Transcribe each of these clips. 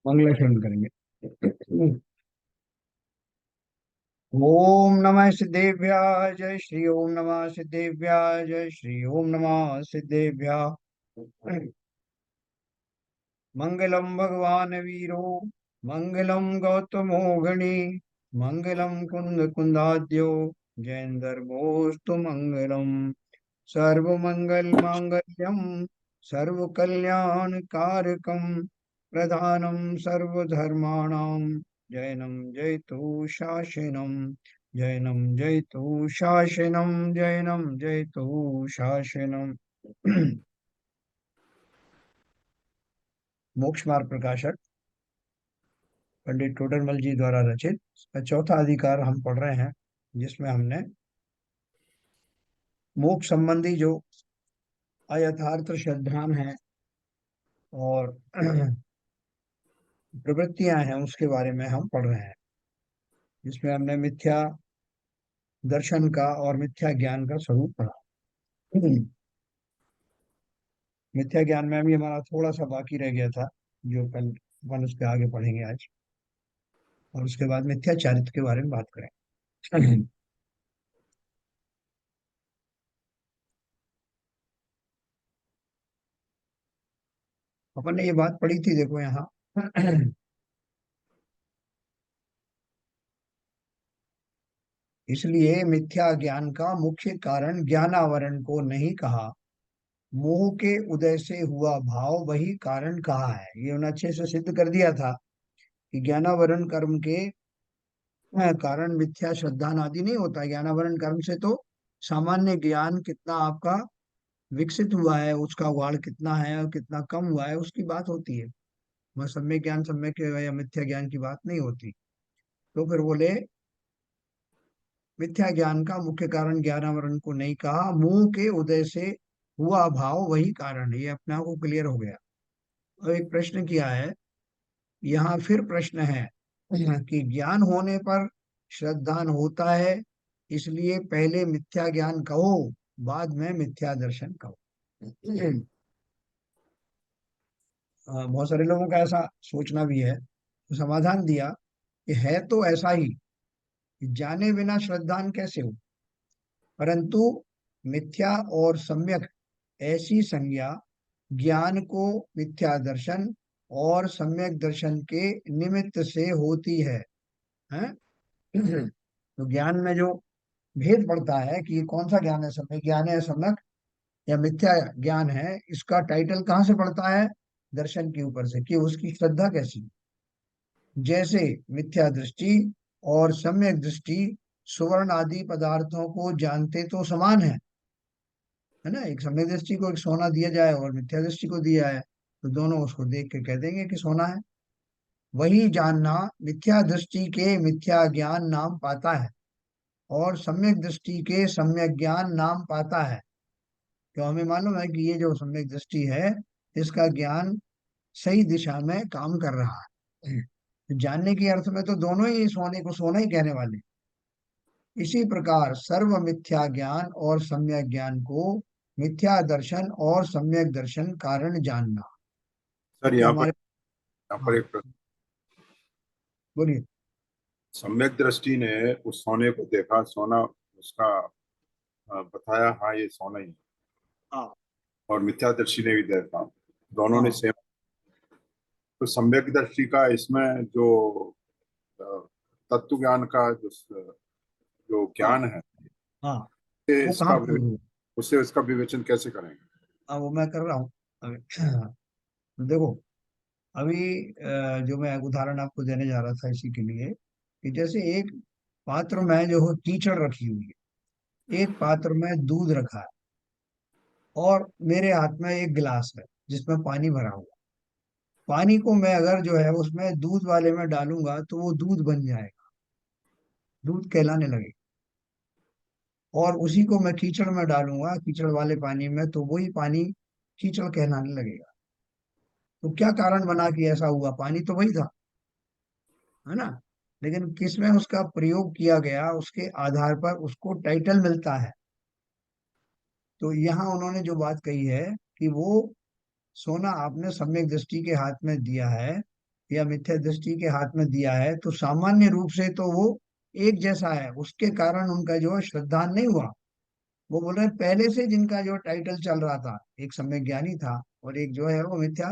मंगलाचरण करेंगे। ओम नमः सिद्धेभ्याय जय श्री ओम नमः सिद्धेभ्याय जय श्री ओम नमः सिद्धेभ्याय। मंगलम भगवान वीरो मंगलम गौतमो गणे मंगलम कुंद कुंदाद्यो जयंदर्भोस्तु मंगलम सर्वमंगल मांगल्यम सर्वकल्याणकारकम प्रधानम सर्वधर्माणां जैनम जयतु शासनम जैनम जयतु शासनम जैनम जयतु शासनम। मोक्ष मार्ग प्रकाशक पंडित टोडरमल जी द्वारा रचित इसका चौथा अधिकार हम पढ़ रहे हैं, जिसमें हमने मोक्ष संबंधी जो अयथार्थ श्रद्धान है और प्रवृत्तियां हैं उसके बारे में हम पढ़ रहे हैं, जिसमें हमने मिथ्या दर्शन का और मिथ्या ज्ञान का स्वरूप पढ़ा। मिथ्या ज्ञान में भी हमारा थोड़ा सा बाकी रह गया था, जो कल अपन उसके आगे पढ़ेंगे आज, और उसके बाद मिथ्या चारित्र के बारे में बात करें। अपन ने ये बात पढ़ी थी, देखो यहाँ। इसलिए मिथ्या ज्ञान का मुख्य कारण ज्ञानावरण को नहीं कहा, मोह के उदय से हुआ भाव वही कारण कहा है। ये उन्होंने अच्छे से सिद्ध कर दिया था कि ज्ञानावरण कर्म के कारण मिथ्या श्रद्धान आदि नहीं होता। ज्ञानावरण कर्म से तो सामान्य ज्ञान कितना आपका विकसित हुआ है, उसका वाण कितना है और कितना कम हुआ है, उसकी बात होती है। वह सम्यक ज्ञान सम्यक या मिथ्या ज्ञान की बात नहीं होती। तो फिर बोले मिथ्या ज्ञान का मुख्य कारण ज्ञानावरण को नहीं कहा, मुंह के उदय से हुआ भाव वही कारण है। ये अपने आप को क्लियर हो गया। और एक प्रश्न किया है यहाँ, फिर प्रश्न है कि ज्ञान होने पर श्रद्धान होता है, इसलिए पहले मिथ्या ज्ञान कहो बाद में मिथ्या दर्शन कहो। बहुत सारे लोगों का ऐसा सोचना भी है। तो समाधान दिया कि है तो ऐसा ही, कि जाने बिना श्रद्धान कैसे हो, परंतु मिथ्या और सम्यक ऐसी संज्ञा ज्ञान को मिथ्या दर्शन और सम्यक दर्शन के निमित्त से होती है? तो ज्ञान में जो भेद पड़ता है कि ये कौन सा ज्ञान है, सम्यक ज्ञान है सम्यक या मिथ्या ज्ञान है, इसका टाइटल कहाँ से पड़ता है? दर्शन के ऊपर से, कि उसकी श्रद्धा कैसी है। जैसे मिथ्या दृष्टि और सम्यक दृष्टि सुवर्ण आदि पदार्थों को जानते तो समान है ना। एक सम्यक दृष्टि को एक सोना दिया जाए और मिथ्या दृष्टि को दिया है, तो दोनों उसको देख के कह देंगे कि सोना है। वही जानना मिथ्या दृष्टि के मिथ्या ज्ञान नाम पाता है और सम्यक दृष्टि के सम्यक ज्ञान नाम पाता है। तो हमें मालूम है कि ये जो सम्यक दृष्टि है, इसका ज्ञान सही दिशा में काम कर रहा है। तो जानने के अर्थ में तो दोनों ही सोने को सोना ही कहने वाले। इसी प्रकार सर्व मिथ्या ज्ञान और सम्यक ज्ञान को मिथ्या दर्शन और सम्यक दर्शन कारण जानना। सर, तो यहाँ पर हमारे, हाँ एक प्रश्न। बोलिए। सम्यक दृष्टि ने उस सोने को देखा, सोना उसका बताया, हाँ ये सोना ही है। हाँ और मिथ्या दृष्टि ने भी देखा, दोनों ने हाँ सेम। तो सम्यक दृष्टि का इसमें जो अ, तत्व ज्ञान का जो हाँ ज्ञान है, हाँ। ये वो कहाँ इसका प्रूव हुआ? उससे इसका विवेचन कैसे करेंगे? हाँ, वो मैं कर रहा हूँ अभी। देखो, अभी जो मैं उदाहरण आपको देने जा रहा था इसी के लिए, कि जैसे एक पात्र में जो है कीचड़ रखी हुई है, एक पात्र में दूध रखा है, और मेरे हाथ में एक गिलास है जिसमें पानी भरा हुआ है। पानी को मैं अगर जो है उसमें दूध वाले में डालूंगा तो वो दूध बन जाएगा, दूध कहलाने लगेगा। और उसी को मैं कीचड़ में डालूंगा, कीचड़ वाले पानी में, तो वही पानी कीचड़ कहलाने लगेगा। तो क्या कारण बना कि ऐसा हुआ? पानी तो वही था, है ना। लेकिन किसमें उसका प्रयोग किया गया, उसके आधार पर उसको टाइटल मिलता है। तो यहाँ उन्होंने जो बात कही है कि वो सोना आपने सम्यक दृष्टि के हाथ में दिया है, या मिथ्या दृष्टि के हाथ में दिया है, तो सामान्य रूप से तो वो एक जैसा है, उसके कारण उनका जो है श्रद्धान नहीं हुआ। वो बोल रहे हैं पहले से जिनका जो टाइटल चल रहा था, एक सम्यक ज्ञानी था और एक जो है वो मिथ्या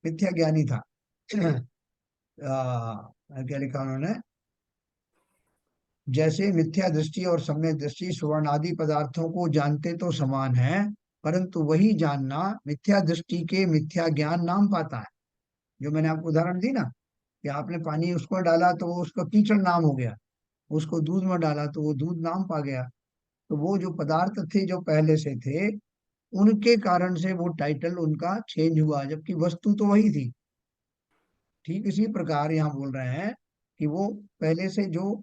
मिथ्या ज्ञानी था। क्या लिखा उन्होंने, जैसे मिथ्या दृष्टि और सम्यक दृष्टि स्वर्ण आदि पदार्थों को जानते तो समान है, परंतु वही जानना मिथ्या दृष्टि के मिथ्या ज्ञान नाम पाता है। जो मैंने आपको उदाहरण दी ना, कि आपने पानी उसको डाला तो वो उसका कीचड़ नाम हो गया, उसको दूध में डाला तो वो दूध नाम पा गया। तो वो जो पदार्थ थे जो पहले से थे, उनके कारण से वो टाइटल उनका चेंज हुआ, जबकि वस्तु तो वही थी। ठीक इसी प्रकार यहाँ बोल रहे हैं कि वो पहले से जो,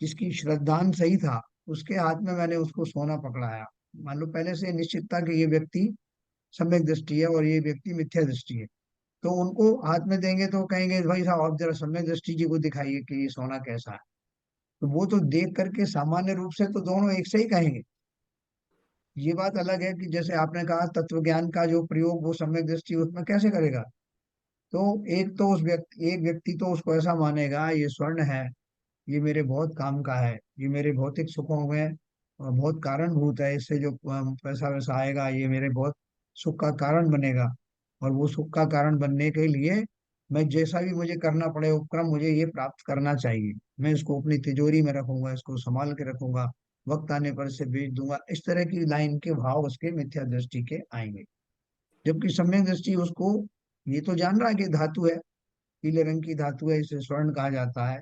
जिसकी श्रद्धान सही था, उसके हाथ में मैंने उसको सोना पकड़ाया। मान लो पहले से निश्चित था कि ये व्यक्ति सम्यक दृष्टि है और ये व्यक्ति मिथ्या दृष्टि है, तो उनको हाथ में देंगे तो कहेंगे भाई साहब आप जरा सम्यक दृष्टि जी को दिखाइए कि ये सोना कैसा है। तो वो तो देख करके सामान्य रूप से तो दोनों एक से ही कहेंगे। ये बात अलग है कि जैसे आपने कहा तत्व ज्ञान का जो प्रयोग वो सम्यक दृष्टि उसमें कैसे करेगा। तो एक व्यक्ति तो उसको ऐसा मानेगा ये स्वर्ण है, ये मेरे बहुत काम का है, ये मेरे भौतिक सुखों में बहुत कारणभूत है, इससे जो पैसा वैसा आएगा ये मेरे बहुत सुख का कारण बनेगा। और वो सुख का कारण बनने के लिए मैं जैसा भी मुझे करना पड़े उपक्रम मुझे ये प्राप्त करना चाहिए, मैं इसको अपनी तिजोरी में रखूंगा, इसको संभाल के रखूंगा, वक्त आने पर इसे बेच दूंगा। इस तरह की लाइन के भाव उसके मिथ्या दृष्टि के आएंगे। जबकि सम्यक दृष्टि उसको ये तो जान रहा है कि धातु है, पीले रंग की धातु है, इसे स्वर्ण कहा जाता है,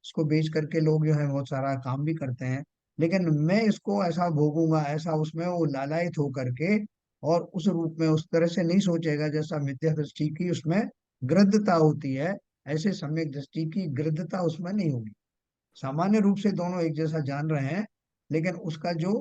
इसको बेच करके लोग जो है बहुत सारा काम भी करते हैं, लेकिन मैं इसको ऐसा भोगूंगा, ऐसा उसमें वो लालायित होकर के और उस रूप में उस तरह से नहीं सोचेगा जैसा मिथ्या दृष्टि की उसमें गृद्धता होती है, ऐसे सम्यक दृष्टि की गृद्धता उसमें नहीं होगी। सामान्य रूप से दोनों एक जैसा जान रहे हैं, लेकिन उसका जो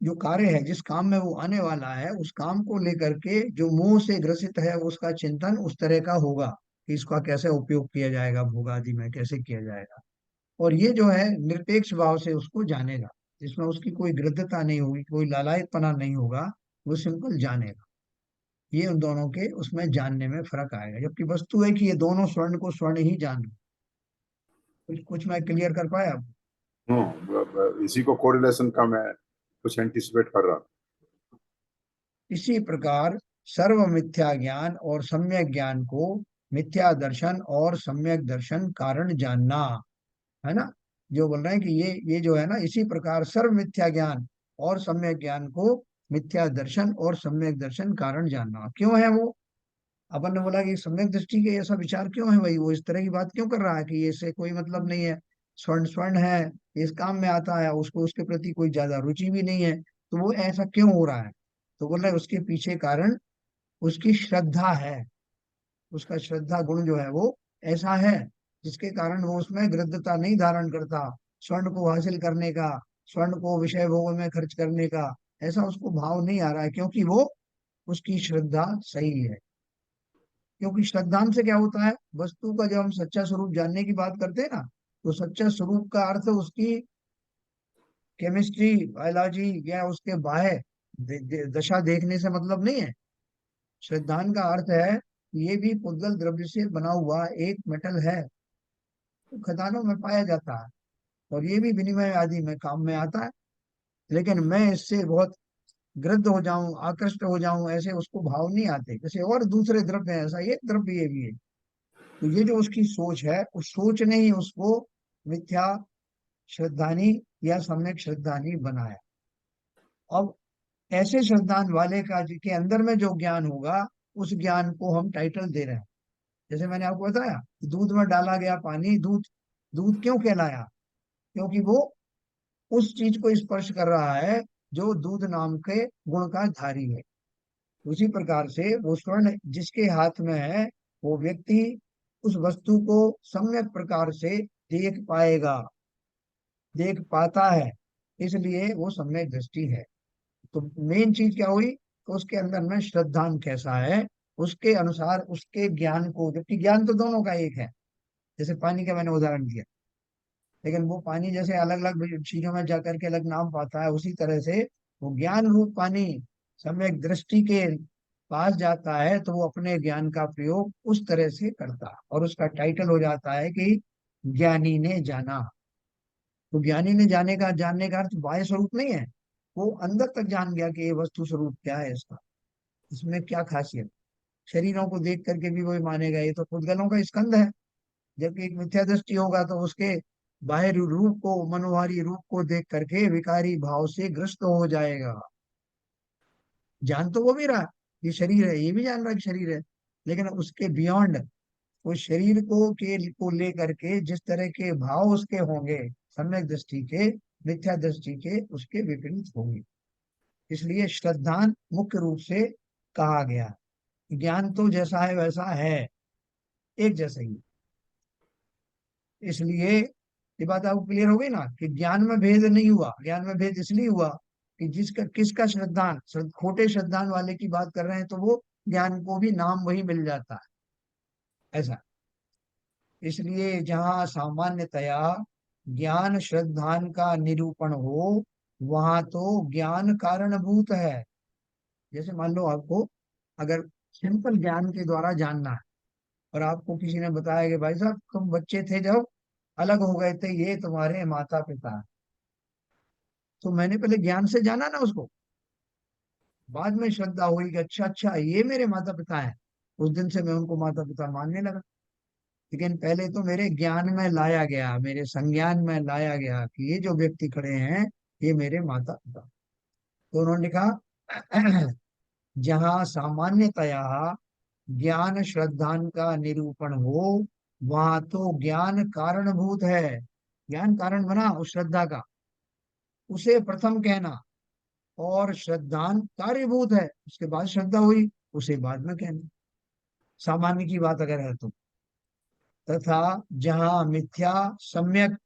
जो कार्य है, जिस काम में वो आने वाला है, उस काम को लेकर के जो मोह से ग्रसित है उसका चिंतन उस तरह का होगा कि इसका कैसे उपयोग किया जाएगा, भोग आदि में कैसे किया जाएगा। और ये जो है निरपेक्ष भाव से उसको जानेगा, जिसमें उसकी कोई गृद्धता नहीं होगी, कोई लालायतपना नहीं होगा, वो सिंपल जानेगा। ये उन दोनों के उसमें जानने में फर्क आएगा, जबकि वस्तु है कि ये दोनों स्वर्ण को स्वर्ण ही जान। कुछ कुछ मैं क्लियर कर पाया आपको? इसी को कोरिलेशन का मैं कुछ एंटिसिपेट कर रहा इसी प्रकार सर्व मिथ्या ज्ञान और सम्यक ज्ञान को मिथ्या दर्शन और सम्यक दर्शन कारण जानना, है ना। जो बोल रहे हैं कि ये जो है ना, इसी प्रकार सर्व मिथ्या ज्ञान और सम्यक ज्ञान को मिथ्या दर्शन और सम्यक दर्शन कारण जानना। क्यों है वो, अपन ने बोला कि सम्यक दृष्टि के ऐसा विचार क्यों है भाई, वो इस तरह की बात क्यों कर रहा है कि इससे कोई मतलब नहीं है, स्वर्ण स्वर्ण है, इस काम में आता है, उसको उसके प्रति कोई ज्यादा रुचि भी नहीं है, तो वो ऐसा क्यों हो रहा है। तो बोल रहे हैं उसके पीछे कारण उसकी श्रद्धा है, उसका श्रद्धा गुण जो है वो ऐसा है जिसके कारण वो उसमें गृद्धता नहीं धारण करता, स्वर्ण को हासिल करने का, स्वर्ण को विषय भोग में खर्च करने का ऐसा उसको भाव नहीं आ रहा है, क्योंकि वो उसकी श्रद्धा सही है। क्योंकि श्रद्धांत से क्या होता है, वस्तु का जब हम सच्चा स्वरूप जानने की बात करते हैं ना, तो सच्चा स्वरूप का अर्थ उसकी केमिस्ट्री बायोलॉजी या उसके बाह्य दशा देखने से मतलब नहीं है। श्रद्धान का अर्थ है ये भी पुद्गल द्रव्य से बना हुआ एक मेटल है, तो खदानों में पाया जाता है और ये भी विनिमय आदि में काम में आता है, लेकिन मैं इससे बहुत गृद्ध हो जाऊं, आकृष्ट हो जाऊं, ऐसे उसको भाव नहीं आते जैसे और दूसरे द्रव्य है, ऐसा ये द्रव्य ये भी है। तो ये जो उसकी सोच है, उस सोच ने ही उसको मिथ्या श्रद्धानी या सम्यक श्रद्धानी बनाया। अब ऐसे श्रद्धान वाले का जिसके अंदर में जो ज्ञान होगा, उस ज्ञान को हम टाइटल दे रहे हैं। जैसे मैंने आपको बताया, दूध में डाला गया पानी दूध दूध क्यों कहलाया, क्योंकि वो उस चीज को स्पर्श कर रहा है जो दूध नाम के गुण का धारी है। उसी प्रकार से वो स्वर्ण जिसके हाथ में है, वो व्यक्ति उस वस्तु को सम्यक प्रकार से देख पाएगा, देख पाता है, इसलिए वो सम्यक दृष्टि है। तो मेन चीज क्या हुई, तो उसके अंदर में श्रद्धांत कैसा है, उसके अनुसार उसके ज्ञान को, जबकि ज्ञान तो दोनों का एक है। जैसे पानी का मैंने उदाहरण दिया, लेकिन वो पानी जैसे अलग अलग चीजों में जाकर के अलग नाम पाता है, उसी तरह से वो ज्ञान रूप पानी सम्यक दृष्टि के पास जाता है तो वो अपने ज्ञान का प्रयोग उस तरह से करता है, और उसका टाइटल हो जाता है कि ज्ञानी ने जाना। तो ज्ञानी ने जानने का अर्थ बाह्य स्वरूप नहीं है, वो अंदर तक जान गया कि ये वस्तु स्वरूप क्या है इसका, इसमें क्या खासियत। शरीरों को देख करके भी वही मानेगा ये तो पुद्गलों का स्कंध है, जबकि एक मिथ्या दृष्टि होगा तो उसके बाहर रूप को, मनोहारी रूप को देख करके विकारी भाव से ग्रस्त हो जाएगा। जान तो वो भी रहा ये शरीर है, ये भी जान रहा कि शरीर है, लेकिन उसके बियॉन्ड, वो शरीर को लेकर के जिस तरह के भाव उसके होंगे, सम्यक दृष्टि के, मिथ्या दृष्टि के उसके विपरीत होंगे। इसलिए श्रद्धान मुख्य रूप से कहा गया। ज्ञान तो जैसा है वैसा है, एक जैसा ही। इसलिए ये बात आपको क्लियर हो गई ना कि ज्ञान में भेद नहीं हुआ। ज्ञान में भेद इसलिए हुआ कि जिसका किसका श्रद्धान, खोटे श्रद्धान वाले की बात कर रहे हैं तो वो ज्ञान को भी नाम वही मिल जाता है, ऐसा। इसलिए जहाँ सामान्यतया ज्ञान श्रद्धान का निरूपण हो, वहां तो ज्ञान कारणभूत है। जैसे मान लो आपको अगर सिंपल ज्ञान के द्वारा जानना है, और आपको किसी ने बताया कि भाई साहब तुम बच्चे थे जब अलग हो गए थे, ये तुम्हारे माता पिता हैं। तो मैंने पहले ज्ञान से जाना ना उसको, बाद में श्रद्धा हुई कि अच्छा अच्छा ये मेरे माता पिता हैं। उस दिन से मैं उनको माता पिता मानने लगा। लेकिन पहले तो मेरे ज्ञान में लाया गया, मेरे संज्ञान में लाया गया कि ये जो व्यक्ति खड़े हैं ये मेरे माता पिता। तो उन्होंने कहा जहाँ सामान्यतया ज्ञान श्रद्धान का निरूपण हो, वहां तो ज्ञान कारणभूत है। ज्ञान कारण बना उस श्रद्धा का, उसे प्रथम कहना, और श्रद्धान कार्यभूत है, उसके बाद श्रद्धा हुई, उसे बाद में कहना, सामान्य की बात अगर है तो। तथा जहाँ मिथ्या सम्यक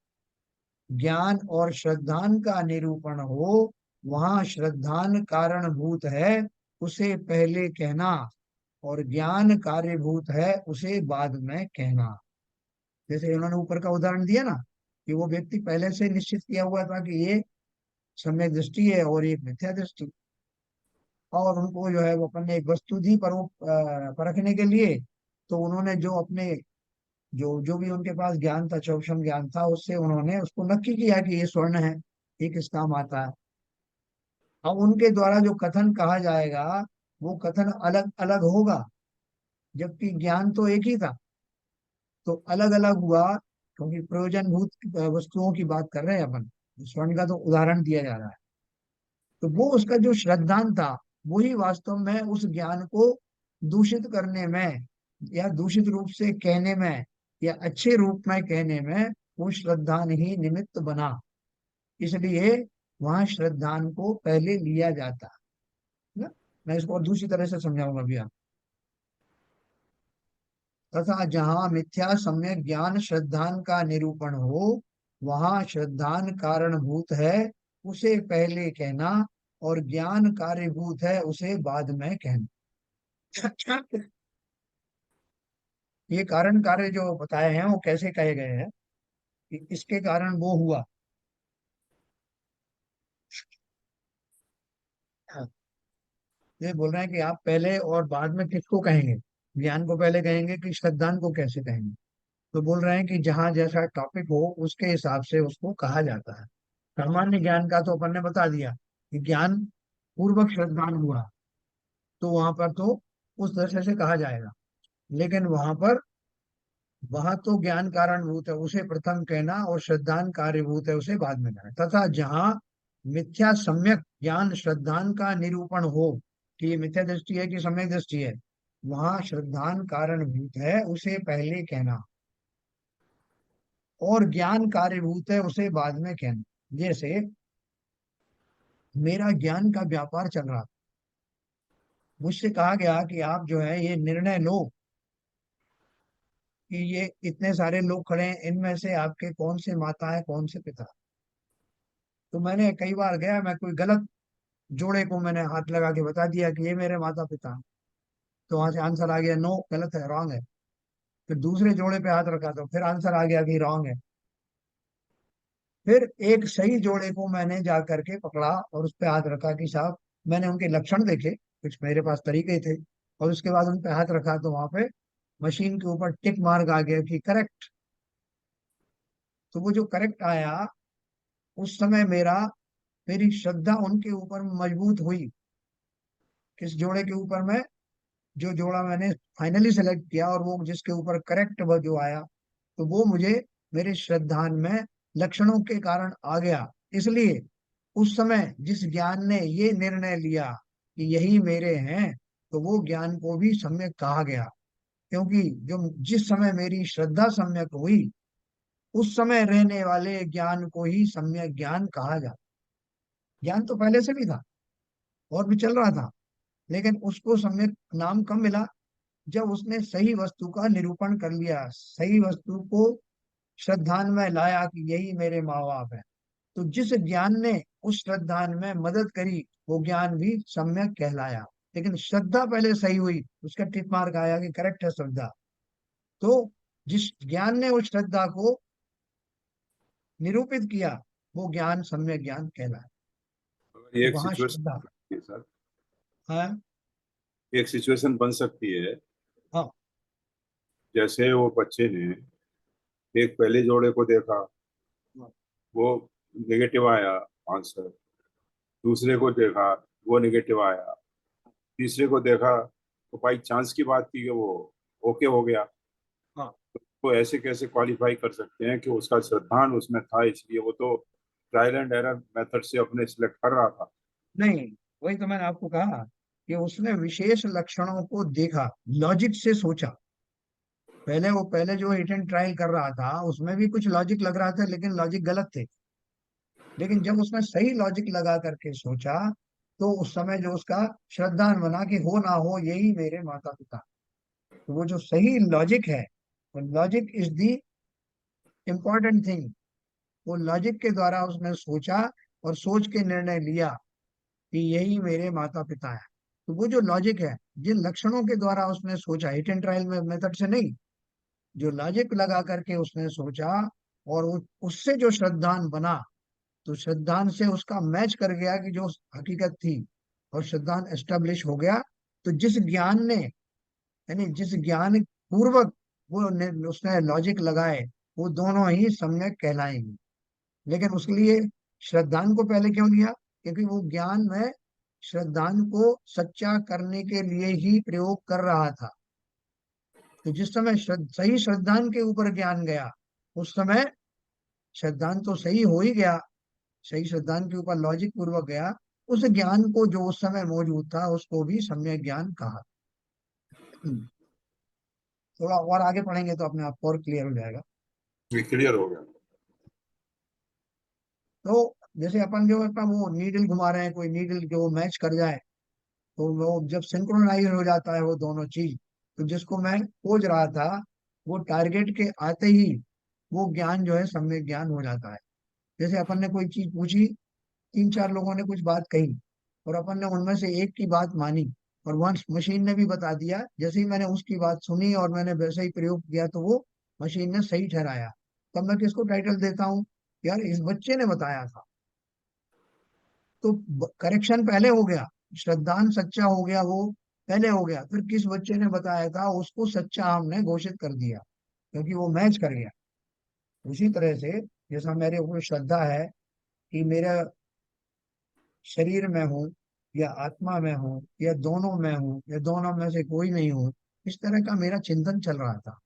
ज्ञान और श्रद्धान का निरूपण हो, वहां श्रद्धान कारणभूत है, उसे पहले कहना, और ज्ञान कार्यभूत है, उसे बाद में कहना। जैसे उन्होंने ऊपर का उदाहरण दिया ना कि वो व्यक्ति पहले से निश्चित किया हुआ था कि ये सम्यक दृष्टि है और ये मिथ्या दृष्टि, और उनको जो है वो अपन ने एक वस्तु दी पर वो परखने के लिए। तो उन्होंने जो अपने जो जो भी उनके पास ज्ञान था, चौक्षम ज्ञान था, उससे उन्होंने उसको नक्की किया कि ये स्वर्ण है, ये किस काम आता है। अब उनके द्वारा जो कथन कहा जाएगा वो कथन अलग अलग होगा, जबकि ज्ञान तो एक ही था। तो अलग अलग हुआ क्योंकि प्रयोजनभूत वस्तुओं की बात कर रहे हैं अपन। स्वर्ण का तो उदाहरण दिया जा रहा है। तो वो उसका जो श्रद्धांत था, वही वास्तव में उस ज्ञान को दूषित करने में, या दूषित रूप से कहने में, या अच्छे रूप में कहने में वो श्रद्धान ही निमित्त बना। इसलिए वहां श्रद्धान को पहले लिया जाता है ना। मैं इसको और दूसरी तरह से समझाऊंगा भैया। तथा जहाँ मिथ्या सम्यक ज्ञान श्रद्धान का निरूपण हो, वहां श्रद्धान कारणभूत है, उसे पहले कहना, और ज्ञान कार्यभूत है, उसे बाद में कहना। ये कारण कार्य जो बताए हैं वो कैसे कहे गए हैं कि इसके कारण वो हुआ। ये बोल रहे हैं कि आप पहले और बाद में किसको कहेंगे, ज्ञान को पहले कहेंगे कि श्रद्धान को कैसे कहेंगे। तो बोल रहे हैं कि जहाँ जैसा टॉपिक हो उसके हिसाब से उसको कहा जाता है। सामान्य ज्ञान का तो अपन ने बता दिया कि ज्ञान पूर्वक श्रद्धान हुआ, तो वहां पर तो उस दृष्टि से कहा जाएगा। लेकिन वहां तो ज्ञान कारणभूत है, उसे प्रथम कहना, और श्रद्धान कार्यभूत है, उसे बाद में कहना। तथा जहाँ मिथ्या सम्यक ज्ञान श्रद्धान का निरूपण हो कि ये मिथ्या दृष्टि है कि सम्यक दृष्टि है, वहां श्रद्धान कारणभूत है, उसे पहले कहना, और ज्ञान कार्यभूत है, उसे बाद में कहना। जैसे मेरा ज्ञान का व्यापार चल रहा, मुझसे कहा गया कि आप जो है ये निर्णय लो कि ये इतने सारे लोग खड़े हैं, इनमें से आपके कौन से माता है कौन से पिता। तो मैंने कई बार गया, मैं कोई गलत जोड़े को मैंने हाथ लगा के बता दिया कि ये मेरे माता पिता हैं। तो वहां से आंसर आ गया नो, गलत है, रॉन्ग है। फिर दूसरे जोड़े पे हाथ रखा तो फिर आंसर आ गया कि रॉन्ग है। फिर एक सही जोड़े को मैंने जा करके पकड़ा और उस पे हाथ रखा कि साहब, मैंने उनके लक्षण देखे, कुछ मेरे पास तरीके थे, और उसके बाद उन पे हाथ रखा तो वहां पे मशीन के ऊपर टिक मार्क आ गया कि करेक्ट। तो वो जो करेक्ट आया, उस समय मेरी श्रद्धा उनके ऊपर मजबूत हुई। किस जोड़े के ऊपर? मैं जो जोड़ा मैंने फाइनली सेलेक्ट किया और वो जिसके ऊपर करेक्ट वो जो आया, तो वो मुझे मेरे श्रद्धान में लक्षणों के कारण आ गया। इसलिए उस समय जिस ज्ञान ने ये निर्णय लिया कि यही मेरे हैं, तो वो ज्ञान को भी सम्यक कहा गया। क्योंकि जो जिस समय मेरी श्रद्धा सम्यक हुई, उस समय रहने वाले ज्ञान को ही सम्यक ज्ञान कहा जाता। ज्ञान तो पहले से भी था और भी चल रहा था, लेकिन उसको सम्यक नाम कब मिला? जब उसने सही वस्तु का निरूपण कर लिया, सही वस्तु को श्रद्धान में लाया कि यही मेरे माँ बाप है। तो जिस ज्ञान ने उस श्रद्धान में मदद करी, वो ज्ञान भी सम्यक कहलाया। लेकिन श्रद्धा पहले सही हुई, उसका टिक मार्क आया कि करेक्ट है श्रद्धा। तो जिस ज्ञान ने उस श्रद्धा को निरूपित किया, वो ज्ञान सम्यक ज्ञान कहलाया। ये तो एक वहां श्रद्धा। सिचुएशन है सर, हाँ। एक सिचुएशन बन सकती है। हाँ। जैसे वो बच्चे ने एक पहले जोड़े को देखा, वो नेगेटिव आया आंसर। दूसरे को देखा, वो नेगेटिव आया। तीसरे को देखा तो बाई चांस की बात थी कि वो ओके हो गया। हाँ। तो ऐसे कैसे क्वालिफाई कर सकते हैं कि उसका श्रद्धान उसमें था, इसलिए वो तो ट्रायल एंड एरर मेथड से अपने सिलेक्ट कर रहा था। नहीं, वही तो मैंने आपको कहा कि उसने विशेष लक्षणों को देखा, लॉजिक से सोचा। पहले जो हिट एंड ट्रायल कर रहा था, उसमें भी कुछ लॉजिक लग रहा था, लेकिन लॉजिक गलत थे। लेकिन जब उसने सही लॉजिक लगा करके सोचा, तो उस समय जो उसका श्रद्धान बना कि हो ना हो यही मेरे माता पिता। तो वो जो सही लॉजिक है, वो logic is the important thing. वो लॉजिक के द्वारा उसने सोचा और सोच के निर्णय लिया कि यही मेरे माता पिता है। तो वो जो लॉजिक है, जिन लक्षणों के द्वारा उसने सोचा, हिट एंड ट्रायल में मेथड से नहीं, जो लॉजिक लगा करके उसने सोचा, और उससे जो श्रद्धान बना, तो श्रद्धान से उसका मैच कर गया कि जो हकीकत थी, और श्रद्धान एस्टेब्लिश हो गया। तो जिस ज्ञान ने, यानी जिस ज्ञान पूर्वक उसने लॉजिक लगाए, वो दोनों ही सम्यक कहलाएंगे। लेकिन उसके लिए श्रद्धान को पहले क्यों लिया? क्योंकि वो ज्ञान में श्रद्धान को सच्चा करने के लिए ही प्रयोग कर रहा था। तो जिस समय सही श्रद्धान के ऊपर ज्ञान गया, उस समय श्रद्धान तो सही हो ही गया, सही श्रद्धान के ऊपर लॉजिक पूर्वक गया। उस ज्ञान को जो उस समय मौजूद था, उसको भी सम्यक ज्ञान कहा। थोड़ा और आगे पढ़ेंगे तो अपने आप को और क्लियर हो जाएगा। ये क्लियर हो गया। तो जैसे अपन जो अपना वो नीडल घुमा रहे हैं, कोई नीडल जो मैच कर जाए, तो वो जब सिंक्रोनाइज हो जाता है वो दोनों चीज, तो जिसको मैं खोज रहा था, वो टारगेट के आते ही वो ज्ञान जो है सम्यक ज्ञान हो जाता है। जैसे अपन ने कोई चीज पूछी, तीन चार लोगों ने कुछ बात कही, और अपन ने उनमें से एक की बात मानी, और वहां मशीन ने भी बता दिया, जैसे ही मैंने उसकी बात सुनी और मैंने वैसे ही प्रयोग किया, तो वो मशीन ने सही ठहराया। तब मैं किसको टाइटल देता हूँ? यार, इस बच्चे ने बताया था। तो करेक्शन पहले हो गया, श्रद्धान सच्चा हो गया, वो पहले हो गया। फिर किस बच्चे ने बताया था, उसको सच्चा हमने घोषित कर दिया, क्योंकि वो मैच कर गया। उसी तरह से जैसा मेरे ऊपर श्रद्धा है कि मेरा शरीर में हूँ या आत्मा में हूँ या दोनों में हूँ या दोनों में से कोई नहीं हूँ, इस तरह का मेरा चिंतन चल रहा था।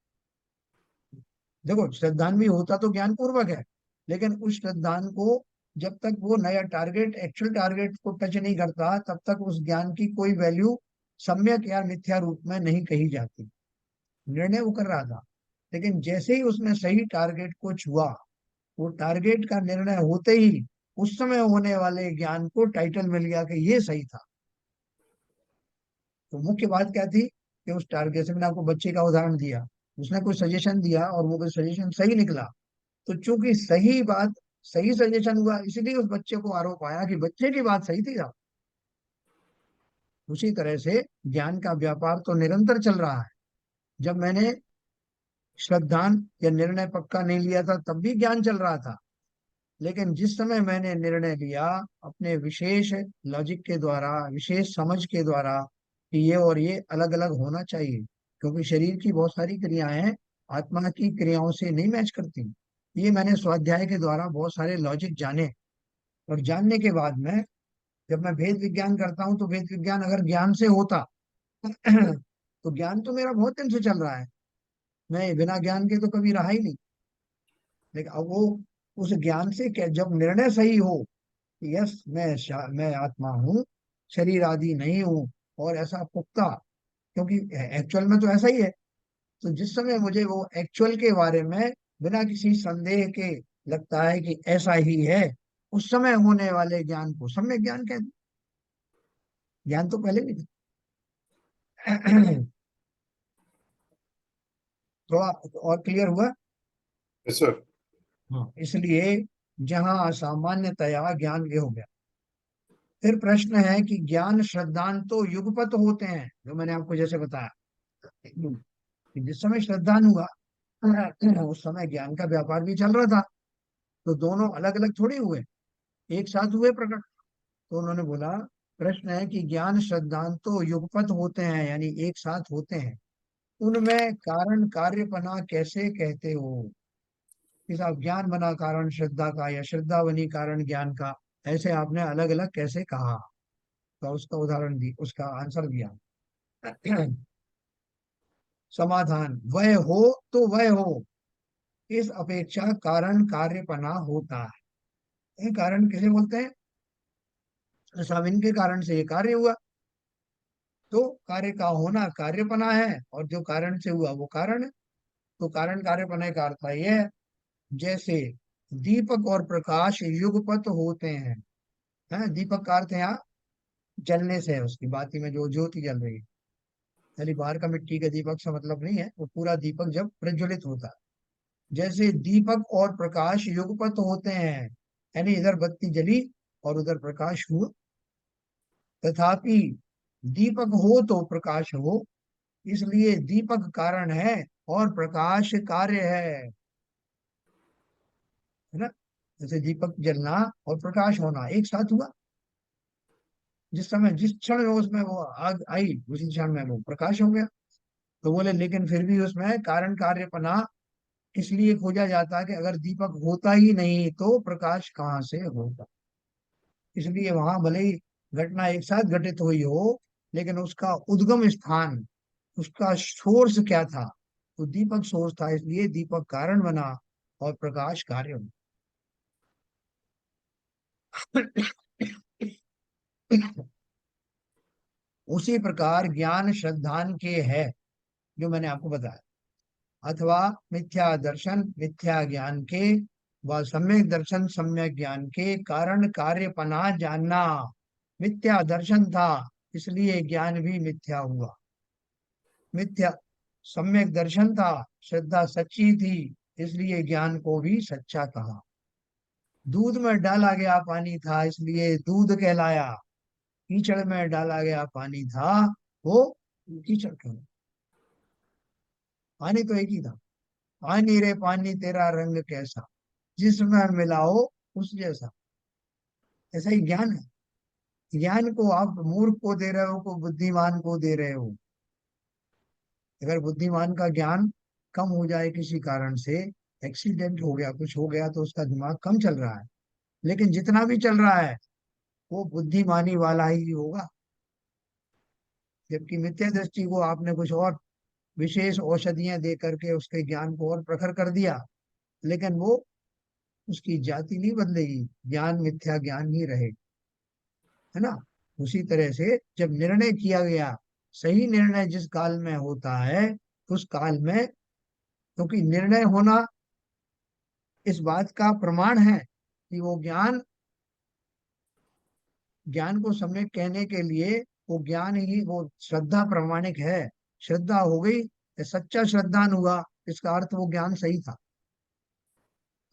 देखो, श्रद्धान भी होता तो ज्ञान पूर्वक है, लेकिन उस श्रद्धान को जब तक वो नया टारगेट, एक्चुअल टारगेट को टच नहीं करता, तब तक उस ज्ञान की कोई वैल्यू सम्यक या मिथ्या रूप में नहीं कही जाती। निर्णय वो कर रहा था, लेकिन जैसे ही उसने सही टारगेट को छुआ, वो टारगेट का निर्णय होते ही उस समय होने वाले ज्ञान को टाइटल मिल गया कि ये सही था। तो मुख्य बात क्या थी कि उस टारगेट, जैसे मैंने आपको बच्चे का उदाहरण दिया, उसने कोई सजेशन दिया और वो सजेशन सही निकला, तो चूंकि सही बात, सही सजेशन हुआ, इसीलिए उस बच्चे को आरोप आया कि बच्चे की बात सही थी। उसी तरह से ज्ञान का व्यापार तो निरंतर चल रहा है। जब मैंने श्रद्धान या निर्णय पक्का नहीं लिया था, तब भी ज्ञान चल रहा था। लेकिन जिस समय मैंने निर्णय लिया अपने विशेष लॉजिक के द्वारा, विशेष समझ के द्वारा, कि ये और ये अलग अलग होना चाहिए, क्योंकि शरीर की बहुत सारी क्रियाएं आत्मा की क्रियाओं से नहीं मैच करती। ये मैंने स्वाध्याय के द्वारा बहुत सारे लॉजिक जाने, और जानने के बाद में जब मैं भेद विज्ञान करता हूँ, तो भेद विज्ञान अगर ज्ञान से होता तो ज्ञान तो मेरा बहुत दिन से चल रहा है, मैं बिना ज्ञान के तो कभी रहा ही नहीं। लेकिन अब वो उस ज्ञान से क्या, जब निर्णय सही हो कि यस मैं आत्मा हूँ, शरीर आदि नहीं हूँ, और ऐसा पुख्ता, क्योंकि एक्चुअल में तो ऐसा ही है। तो जिस समय मुझे वो एक्चुअल के बारे में बिना किसी संदेह के लगता है कि ऐसा ही है, उस समय होने वाले ज्ञान को सम्यक ज्ञान कहते हैं। ज्ञान तो पहले भी था। थोड़ा और क्लियर हुआ? Yes sir. हाँ, इसलिए जहाँ असामान्यतया ज्ञान ये हो गया। फिर प्रश्न है कि ज्ञान श्रद्धांत तो युगपत होते हैं, जो मैंने आपको जैसे बताया कि जिस समय श्रद्धान हुआ उस समय ज्ञान का व्यापार भी चल रहा था, तो दोनों अलग अलग थोड़ी हुए, एक साथ हुए प्रकट। तो उन्होंने बोला, प्रश्न है कि ज्ञान श्रद्धांत तो युगपत होते हैं, यानी एक साथ होते हैं, उनमें कारण कार्यपना कैसे कहते हो? कि साहब ज्ञान बना कारण श्रद्धा का, या श्रद्धा बनी कारण ज्ञान का, ऐसे आपने अलग अलग कैसे कहा? तो उसका उदाहरण दी, उसका आंसर दिया। समाधान, वह हो तो वह हो, इस अपेक्षा कारण कार्यपना होता है। ये कारण किसे बोलते हैं? सब इनके कारण से ये कार्य हुआ, तो कार्य का होना कार्यपना है, और जो कारण से हुआ वो कारण है। तो कारण कार्यपना का अर्थ है ये है, जैसे दीपक और प्रकाश युगपत होते हैं। दीपक का अर्थ है यहाँ जलने से है, उसकी बाती में जो ज्योति जल रही है, यानी बाहर का मिट्टी का दीपक से मतलब नहीं है, वो पूरा दीपक जब प्रज्वलित होता है। जैसे दीपक और प्रकाश युगपत होते हैं, यानी इधर बत्ती जली और उधर प्रकाश हुआ। तथापि दीपक हो तो प्रकाश हो, इसलिए दीपक कारण है और प्रकाश कार्य है ना? जैसे दीपक जलना और प्रकाश होना एक साथ हुआ, जिस समय जिस क्षण में उसमें वो आग आई, उसी क्षण में वो प्रकाश हो गया। तो बोले लेकिन फिर भी उसमें कारण कार्यपना इसलिए खोजा जाता है कि अगर दीपक होता ही नहीं तो प्रकाश कहाँ से होगा। इसलिए वहां भले ही घटना एक साथ घटित हुई हो, लेकिन उसका उद्गम स्थान, उसका सोर्स क्या था? तो दीपक सोर्स था, इसलिए दीपक कारण बना और प्रकाश कार्य बना। उसी प्रकार ज्ञान श्रद्धान के है, जो मैंने आपको बताया। अथवा मिथ्या दर्शन मिथ्या ज्ञान के, व सम्यक दर्शन सम्यक ज्ञान के कारण कार्यपना जानना। मिथ्या दर्शन था, इसलिए ज्ञान भी मिथ्या हुआ। मिथ्या सम्यक दर्शन था, श्रद्धा सच्ची थी, इसलिए ज्ञान को भी सच्चा कहा। दूध में डाला गया पानी था, इसलिए दूध कहलाया। कीचड़ में डाला गया पानी था, वो कीचड़ कहलाया। पानी तो एक ही था। पानी रे पानी तेरा रंग कैसा, जिसमें मिलाओ उस जैसा। ऐसा ही ज्ञान है। ज्ञान को आप मूर्ख को दे रहे हो, को बुद्धिमान को दे रहे हो। अगर बुद्धिमान का ज्ञान कम हो जाए किसी कारण से, एक्सीडेंट हो गया, कुछ हो गया, तो उसका दिमाग कम चल रहा है, लेकिन जितना भी चल रहा है वो बुद्धिमानी वाला ही होगा। जबकि मिथ्या दृष्टि को आपने कुछ और विशेष औषधियां दे करके उसके ज्ञान को और प्रखर कर दिया, लेकिन वो उसकी जाति नहीं बदलेगी, ज्ञान मिथ्या ज्ञान ही रहेगा, है ना? उसी तरह से जब निर्णय किया गया, सही निर्णय जिस काल में होता है, उस काल में, क्योंकि निर्णय होना इस बात का प्रमाण है कि वो ज्ञान, ज्ञान को सम्यक कहने के लिए वो ज्ञान ही, वो श्रद्धा प्रमाणिक है। श्रद्धा हो गई, सच्चा श्रद्धान हुआ, इसका अर्थ वो ज्ञान सही था।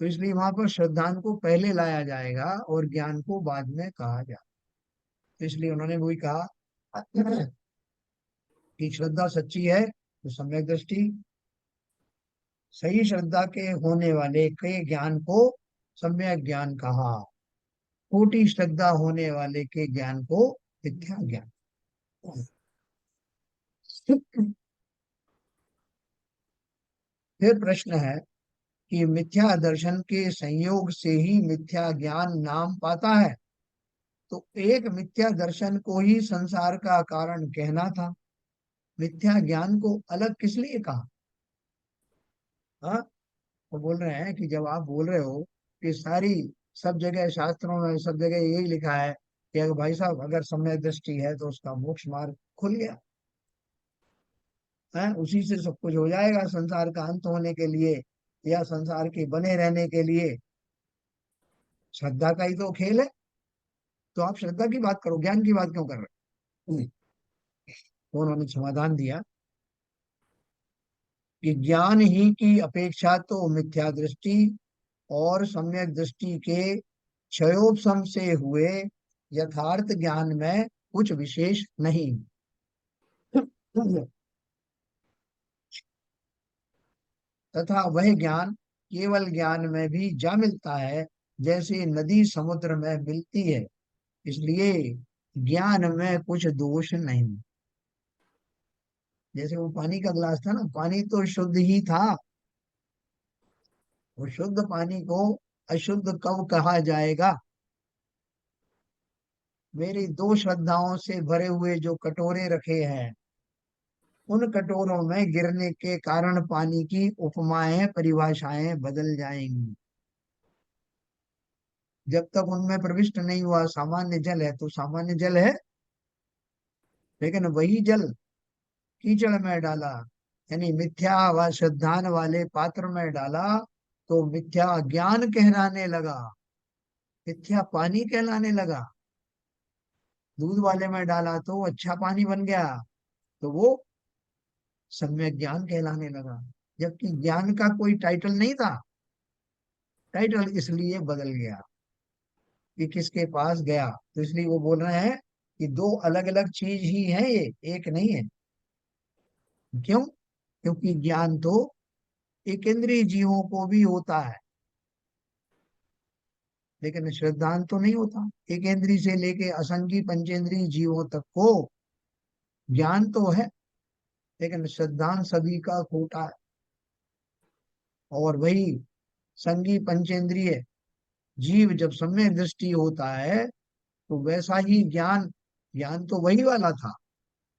तो इसलिए वहां पर श्रद्धान को पहले लाया जाएगा और ज्ञान को बाद में कहा जाएगा। तो इसलिए उन्होंने वही कहा कि श्रद्धा सच्ची है तो सम्यक दृष्टि, सही श्रद्धा के होने वाले के ज्ञान को सम्यक ज्ञान कहा, खोटी श्रद्धा होने वाले के ज्ञान को मिथ्या ज्ञान। फिर प्रश्न है कि मिथ्या दर्शन के संयोग से ही मिथ्या ज्ञान नाम पाता है, तो एक मिथ्या दर्शन को ही संसार का कारण कहना था, मिथ्या ज्ञान को अलग किस लिए कहा? हाँ, वो बोल रहे हैं कि जब आप बोल रहे हो कि सारी सब जगह शास्त्रों में सब जगह यही लिखा है कि अगर भाई साहब अगर सम्यक दृष्टि है तो उसका मोक्ष मार्ग खुल गया है, उसी से सब कुछ हो जाएगा संसार का अंत होने के लिए या संसार के बने रहने के लिए श्रद्धा का ही तो खेल है। तो आप श्रद्धा की बात करो, ज्ञान की बात क्यों कर रहे हो? तो उन्होंने समाधान दिया कि ज्ञान ही की अपेक्षा तो मिथ्या दृष्टि और सम्यक दृष्टि के क्षयोपशम से हुए यथार्थ ज्ञान में कुछ विशेष नहीं। तथा वह ज्ञान केवल ज्ञान में भी जा मिलता है, जैसे नदी समुद्र में मिलती है, इसलिए ज्ञान में कुछ दोष नहीं। जैसे वो पानी का गिलास था ना, पानी तो शुद्ध ही था, वो शुद्ध पानी को अशुद्ध कब कहा जाएगा? मेरी दो श्रद्धाओं से भरे हुए जो कटोरे रखे हैं, उन कटोरों में गिरने के कारण पानी की उपमाएं परिभाषाएं बदल जाएंगी। जब तक उनमें प्रविष्ट नहीं हुआ सामान्य जल है तो सामान्य जल है, लेकिन वही जल कीचड़ में डाला, यानी मिथ्या व श्रद्धान वाले पात्र में डाला, तो मिथ्या ज्ञान कहलाने लगा, मिथ्या पानी कहलाने लगा। दूध वाले में डाला तो अच्छा पानी बन गया, तो वो सम्यक ज्ञान कहलाने लगा। जबकि ज्ञान का कोई टाइटल नहीं था, टाइटल इसलिए बदल गया कि किसके पास गया। तो इसलिए वो बोल रहे हैं कि दो अलग अलग चीज ही है, ये एक नहीं है। क्यों? क्योंकि ज्ञान तो एकेंद्रीय जीवों को भी होता है, लेकिन श्रद्धांत तो नहीं होता। एकेंद्रीय से लेके असंख्य पंचेंद्रीय जीवों तक को ज्ञान तो है, लेकिन श्रद्धांत सभी का खोटा है। और वही संगी पंचेंद्रिय जीव जब सम्यक दृष्टि होता है तो वैसा ही ज्ञान, ज्ञान तो वही वाला था,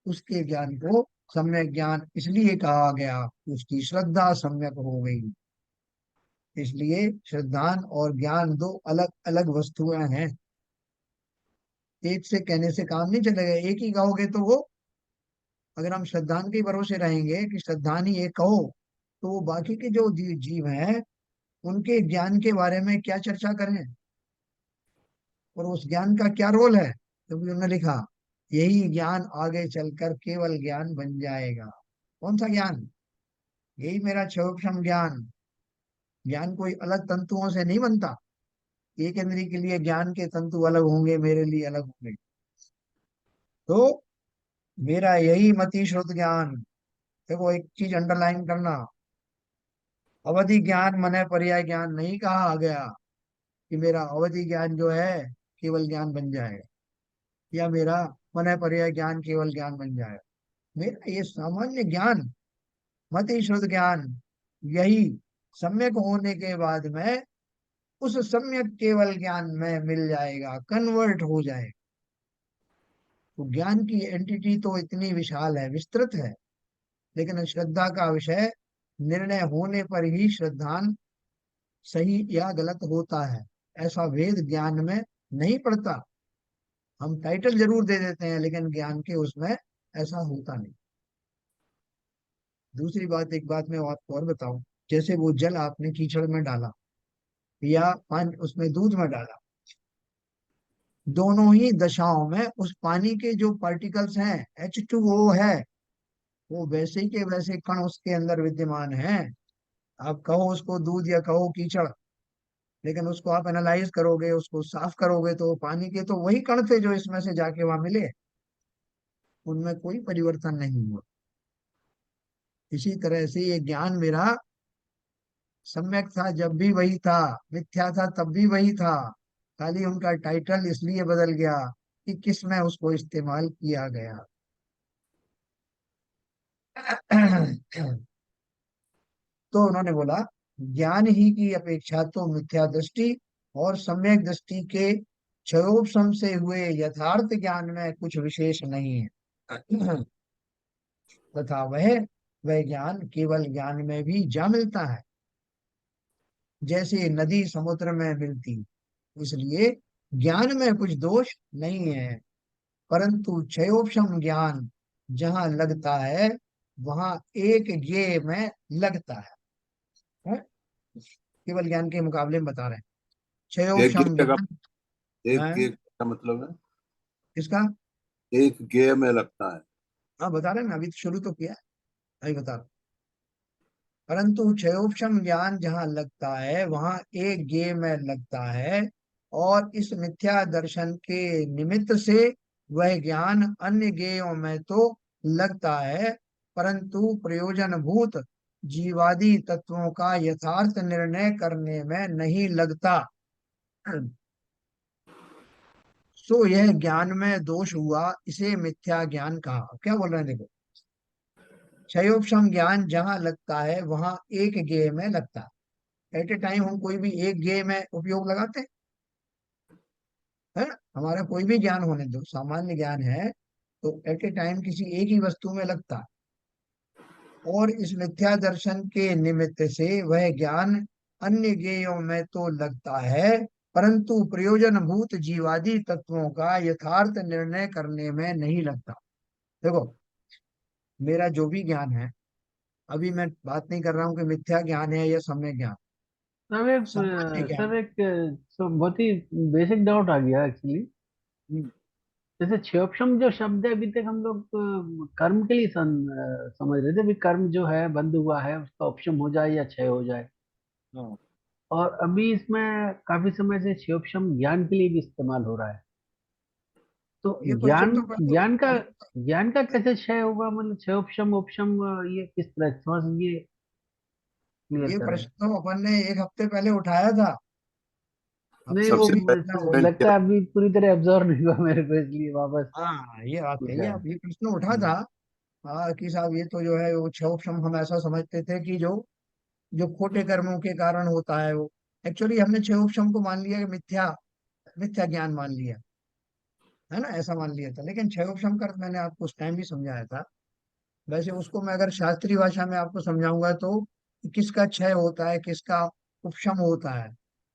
उसके ज्ञान को सम्यक ज्ञान इसलिए कहा गया, उसकी श्रद्धा सम्यक हो गई। इसलिए श्रद्धान और ज्ञान दो अलग अलग वस्तुएं हैं। एक से कहने से काम नहीं चलेगा, एक ही कहोगे तो वो, अगर हम श्रद्धान के भरोसे रहेंगे कि श्रद्धान ही एक कहो, तो वो बाकी के जो जीव हैं उनके ज्ञान के बारे में क्या चर्चा करें, और उस ज्ञान का क्या रोल है? क्योंकि उन्होंने लिखा यही ज्ञान आगे चलकर केवल ज्ञान बन जाएगा। कौन सा ज्ञान? यही मेरा क्षयोक्षम ज्ञान। ज्ञान कोई अलग तंतुओं से नहीं बनता, एक इंद्रिय के लिए ज्ञान के तंतु अलग होंगे, मेरे लिए अलग होंगे। तो मेरा यही मति श्रुत ज्ञान, देखो एक चीज अंडरलाइन करना, अवधि ज्ञान मने पर्याय ज्ञान नहीं कहा गया कि मेरा अवधि ज्ञान जो है केवल ज्ञान बन जाएगा, या मेरा मने पर्याय ज्ञान केवल ज्ञान बन जाएगा। मेरा ये सामान्य ज्ञान, मति शुद्ध ज्ञान, यही सम्यक होने के बाद में उस सम्यक केवल ज्ञान में मिल जाएगा, कन्वर्ट हो जाएगा। तो ज्ञान की एंटिटी तो इतनी विशाल है, विस्तृत है, लेकिन श्रद्धा का विषय निर्णय होने पर ही श्रद्धान सही या गलत होता है, ऐसा वेद ज्ञान में नहीं पड़ता। हम टाइटल जरूर दे देते हैं, लेकिन ज्ञान के उसमें ऐसा होता नहीं। दूसरी बात, एक बात मैं आपको और बताऊं, जैसे वो जल आपने कीचड़ में डाला या पानी उसमें दूध में डाला, दोनों ही दशाओं में उस पानी के जो पार्टिकल्स हैं, H2O है, वो वैसे के वैसे कण उसके अंदर विद्यमान हैं। आप कहो उसको दूध या कहो कीचड़, लेकिन उसको आप एनालाइज करोगे, उसको साफ करोगे, तो पानी के तो वही कण थे जो इसमें से जाके वहां मिले, उनमें कोई परिवर्तन नहीं हुआ। इसी तरह से ये ज्ञान मेरा सम्यक था जब भी वही था, मिथ्या था तब भी वही था, खाली उनका टाइटल इसलिए बदल गया कि किस में उसको इस्तेमाल किया गया। तो उन्होंने बोला, ज्ञान ही की अपेक्षा तो मिथ्या दृष्टि और सम्यक दृष्टि के क्षयोपशम से हुए यथार्थ ज्ञान में कुछ विशेष नहीं है। तथा वह ज्ञान केवल ज्ञान में भी जा मिलता है, जैसे नदी समुद्र में मिलती। इसलिए ज्ञान में कुछ दोष नहीं है, परंतु क्षयोपशम ज्ञान जहाँ लगता है वहां एक ज्ञेय में लगता है? केवल ज्ञान के मुकाबले में बता रहे हैं। एक क्षयोपशम गे का ज्ञान एक है गे का मतलब है इसका। एक गे में लगता है। हाँ बता रहे हैं ना, अभी तो शुरू तो किया है, अभी बता रहे हैं। परंतु क्षयोपशम ज्ञान जहाँ लगता है वहां एक ज्ञेय में लगता है, और इस मिथ्या दर्शन के निमित्त से वह ज्ञान अन्य ज्ञेयों में तो लगता है, परंतु प्रयोजनभूत जीवादि तत्वों का यथार्थ निर्णय करने में नहीं लगता। सो यह ज्ञान में दोष हुआ, इसे मिथ्या ज्ञान कहा। क्या बोल रहे हैं देखो, क्षयोपशम ज्ञान जहां लगता है वहां एक ज्ञेय में लगता है। एट ए टाइम हम कोई भी एक ज्ञेय में उपयोग लगाते हैं? हमारा कोई भी ज्ञान होने दो, सामान्य ज्ञान है, तो एट ए टाइम किसी एक ही वस्तु में लगता है। और इस मिथ्या दर्शन के निमित्त से वह ज्ञान अन्य ज्ञेयों में तो लगता है, परंतु प्रयोजनभूत जीवादि तत्वों का यथार्थ निर्णय करने में नहीं लगता। देखो, मेरा जो भी ज्ञान है, अभी मैं बात नहीं कर रहा हूँ कि मिथ्या ज्ञान है या सम्यक ज्ञान। सर एक सामान्य ज्ञान। बहुत ही बेसिक डाउट आ गया एक्चुअली। हम्म, जैसे क्षयोपशम जो शब्द है, अभी तक हम लोग कर्म के लिए समझ रहे थे भी कर्म जो है बंद हुआ है उसका ऑप्शन हो जाए या क्षय हो जाए। हाँ, और अभी इसमें काफी समय से क्षयोपशम ज्ञान के लिए भी इस्तेमाल हो रहा है। तो ये क्वेश्चन ज्ञान तो पहले ज्ञान का उठाया था। ज्ञान का कैसे क्षय होगा, मतलब क्षयोपशम उपशम ये किस तरह से, थोड़ा सा ये क्लियर ये करें। प्रश्न तो अपन ने एक हफ्ते पहले उठाया था। अब नहीं तो वो सबसे अभी इतना हो। पहले लगता है अभी पूरी तरह एब्जॉर्व नहीं हुआ मेरे को, इसलिए वापस हाँ, ये बात कही पूछा है, है। अब ये प्रश्न उठा था। हाँ कि साहब, ये तो जो है वो क्षोभशम हम ऐसा समझते थे कि जो जो खोटे कर्मों के कारण होता है वो। एक्चुअली हमने क्षोभशम को मान लिया कि मिथ्या मिथ्या ज्ञान मान लिया, है ना, ऐसा मान लिया था। लेकिन क्षयोपशम का अर्थ मैंने आपको उस टाइम भी समझाया था। वैसे उसको मैं अगर शास्त्रीय भाषा में आपको समझाऊंगा तो किसका क्षय होता है, किसका उपशम होता है,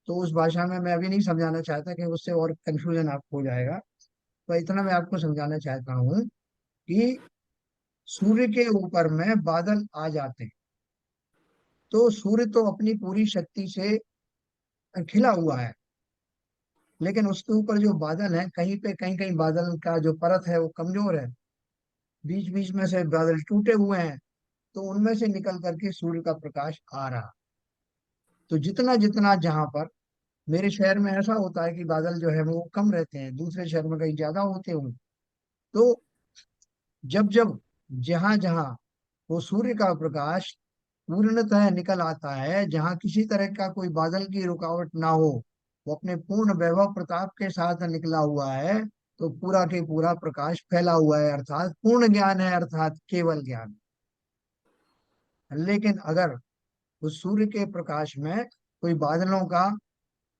तो उस भाषा में मैं अभी नहीं समझाना चाहता कि उससे और कंफ्यूजन आपको हो जाएगा। तो इतना मैं आपको समझाना चाहता हूँ कि सूर्य के ऊपर में बादल आ जाते हैं, तो सूर्य तो अपनी पूरी शक्ति से खिला हुआ है, लेकिन उसके ऊपर जो बादल है, कहीं पे कहीं कहीं बादल का जो परत है वो कमजोर है, बीच बीच में से बादल टूटे हुए हैं, तो उनमें से निकल करके सूर्य का प्रकाश आ रहा। तो जितना जितना जहां पर, मेरे शहर में ऐसा होता है कि बादल जो है वो कम रहते हैं, दूसरे शहर में कहीं ज्यादा होते हों। तो जब जब जहां जहां वो सूर्य का प्रकाश पूर्णतः निकल आता है, जहां किसी तरह का कोई बादल की रुकावट ना हो, वो अपने पूर्ण वैभव प्रताप के साथ निकला हुआ है, तो पूरा के पूरा प्रकाश फैला हुआ है, अर्थात पूर्ण ज्ञान है, अर्थात केवल ज्ञान। लेकिन अगर उस सूर्य के प्रकाश में कोई बादलों का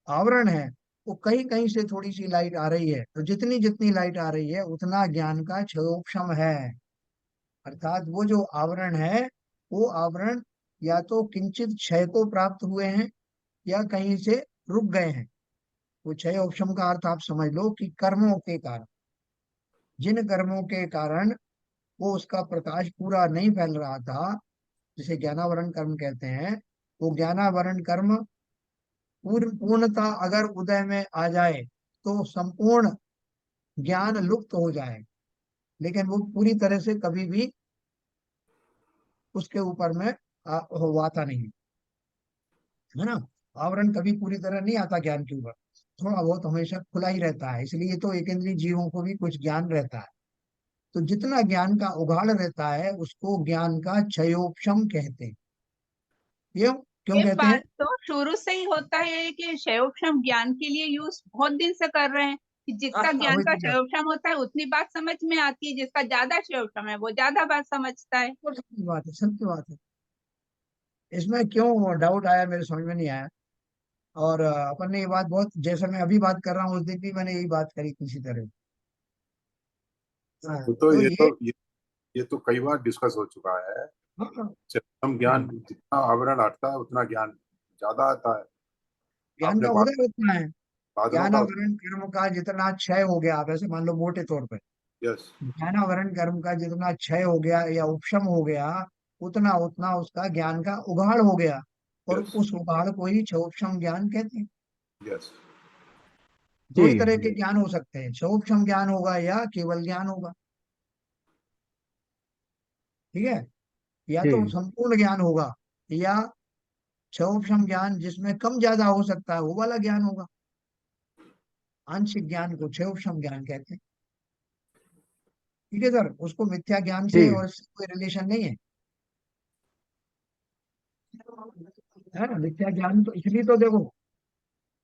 आवरण है, वो कहीं कहीं से थोड़ी सी लाइट आ रही है, तो जितनी जितनी लाइट आ रही है उतना ज्ञान का क्षयोक्षम है। अर्थात वो जो आवरण है, वो आवरण या तो किंचित क्षय को प्राप्त हुए हैं या कहीं से रुक गए हैं। वो क्षय उपशम का अर्थ आप समझ लो कि कर्मों के कारण, जिन कर्मों के कारण वो उसका प्रकाश पूरा नहीं फैल रहा था, जिसे ज्ञानावरण कर्म कहते हैं, वो ज्ञानावरण कर्म पूर्णता अगर उदय में आ जाए तो संपूर्ण ज्ञान लुप्त हो जाए, लेकिन वो पूरी तरह से कभी भी उसके ऊपर में वो आता नहीं, है ना। आवरण कभी पूरी तरह नहीं आता ज्ञान के ऊपर, थोड़ा बहुत हमेशा खुला ही रहता है। इसलिए तो एक इंद्रिय जीवों को भी कुछ ज्ञान रहता है। तो जितना ज्ञान का उघाड़ रहता है उसको ज्ञान का क्षयोपशम कहते हैं। क्यों क्यों ये कहते हैं? बात तो शुरू से ही होता है कि शैवक्षम ज्ञान के लिए यूज बहुत दिन से कर रहे हैं, कि जिसका ज्ञान वही का तो क्षयोक्षम होता है उतनी बात समझ में आती है, जिसका ज्यादा क्षयोक्षम है वो ज्यादा बात समझता है। सत्य बात है, सत्य बात है। इसमें क्यों डाउट आया मेरे समझ में नहीं आया। और अपन ने ये बात बहुत, जैसे मैं अभी बात कर रहा हूँ उस दिन भी मैंने यही बात करी किसी तरह। हाँ, तो तो ये ये, तो ये तो कई बार डिस्कस हो चुका है। हाँ, हम ज्ञान जितना आवरण हटता है उतना ज्ञान ज्यादा आता है। ज्ञान आपने का उदय होता है। साधनों का। ज्ञानावरण कर्म का जितना क्षय हो गया, आप ऐसे मान लो मोटे तौर पर, यस। ज्ञानावरण कर्म का जितना क्षय हो गया या उपशम हो गया, उतना उतना उसका ज्ञान का उगाड़ हो गया। और यस। उस उगाड़ को ही क्षोभक्षम ज्ञान कहते हैं। यस। दो जी ही तरह के जी ज्ञान हो सकते हैं, क्षोभक्षम ज्ञान होगा या केवल ज्ञान होगा। ठीक है, या जी तो संपूर्ण ज्ञान होगा, या क्षोभक्षम ज्ञान जिसमें कम ज्यादा हो सकता है वो वाला ज्ञान होगा। आंशिक ज्ञान को क्षोभक्षम ज्ञान कहते हैं। ठीक है सर, उसको मिथ्या ज्ञान जी। से और इससे कोई रिलेशन नहीं है। है ना, मिथ्या ज्ञान तो इसलिए तो देखो,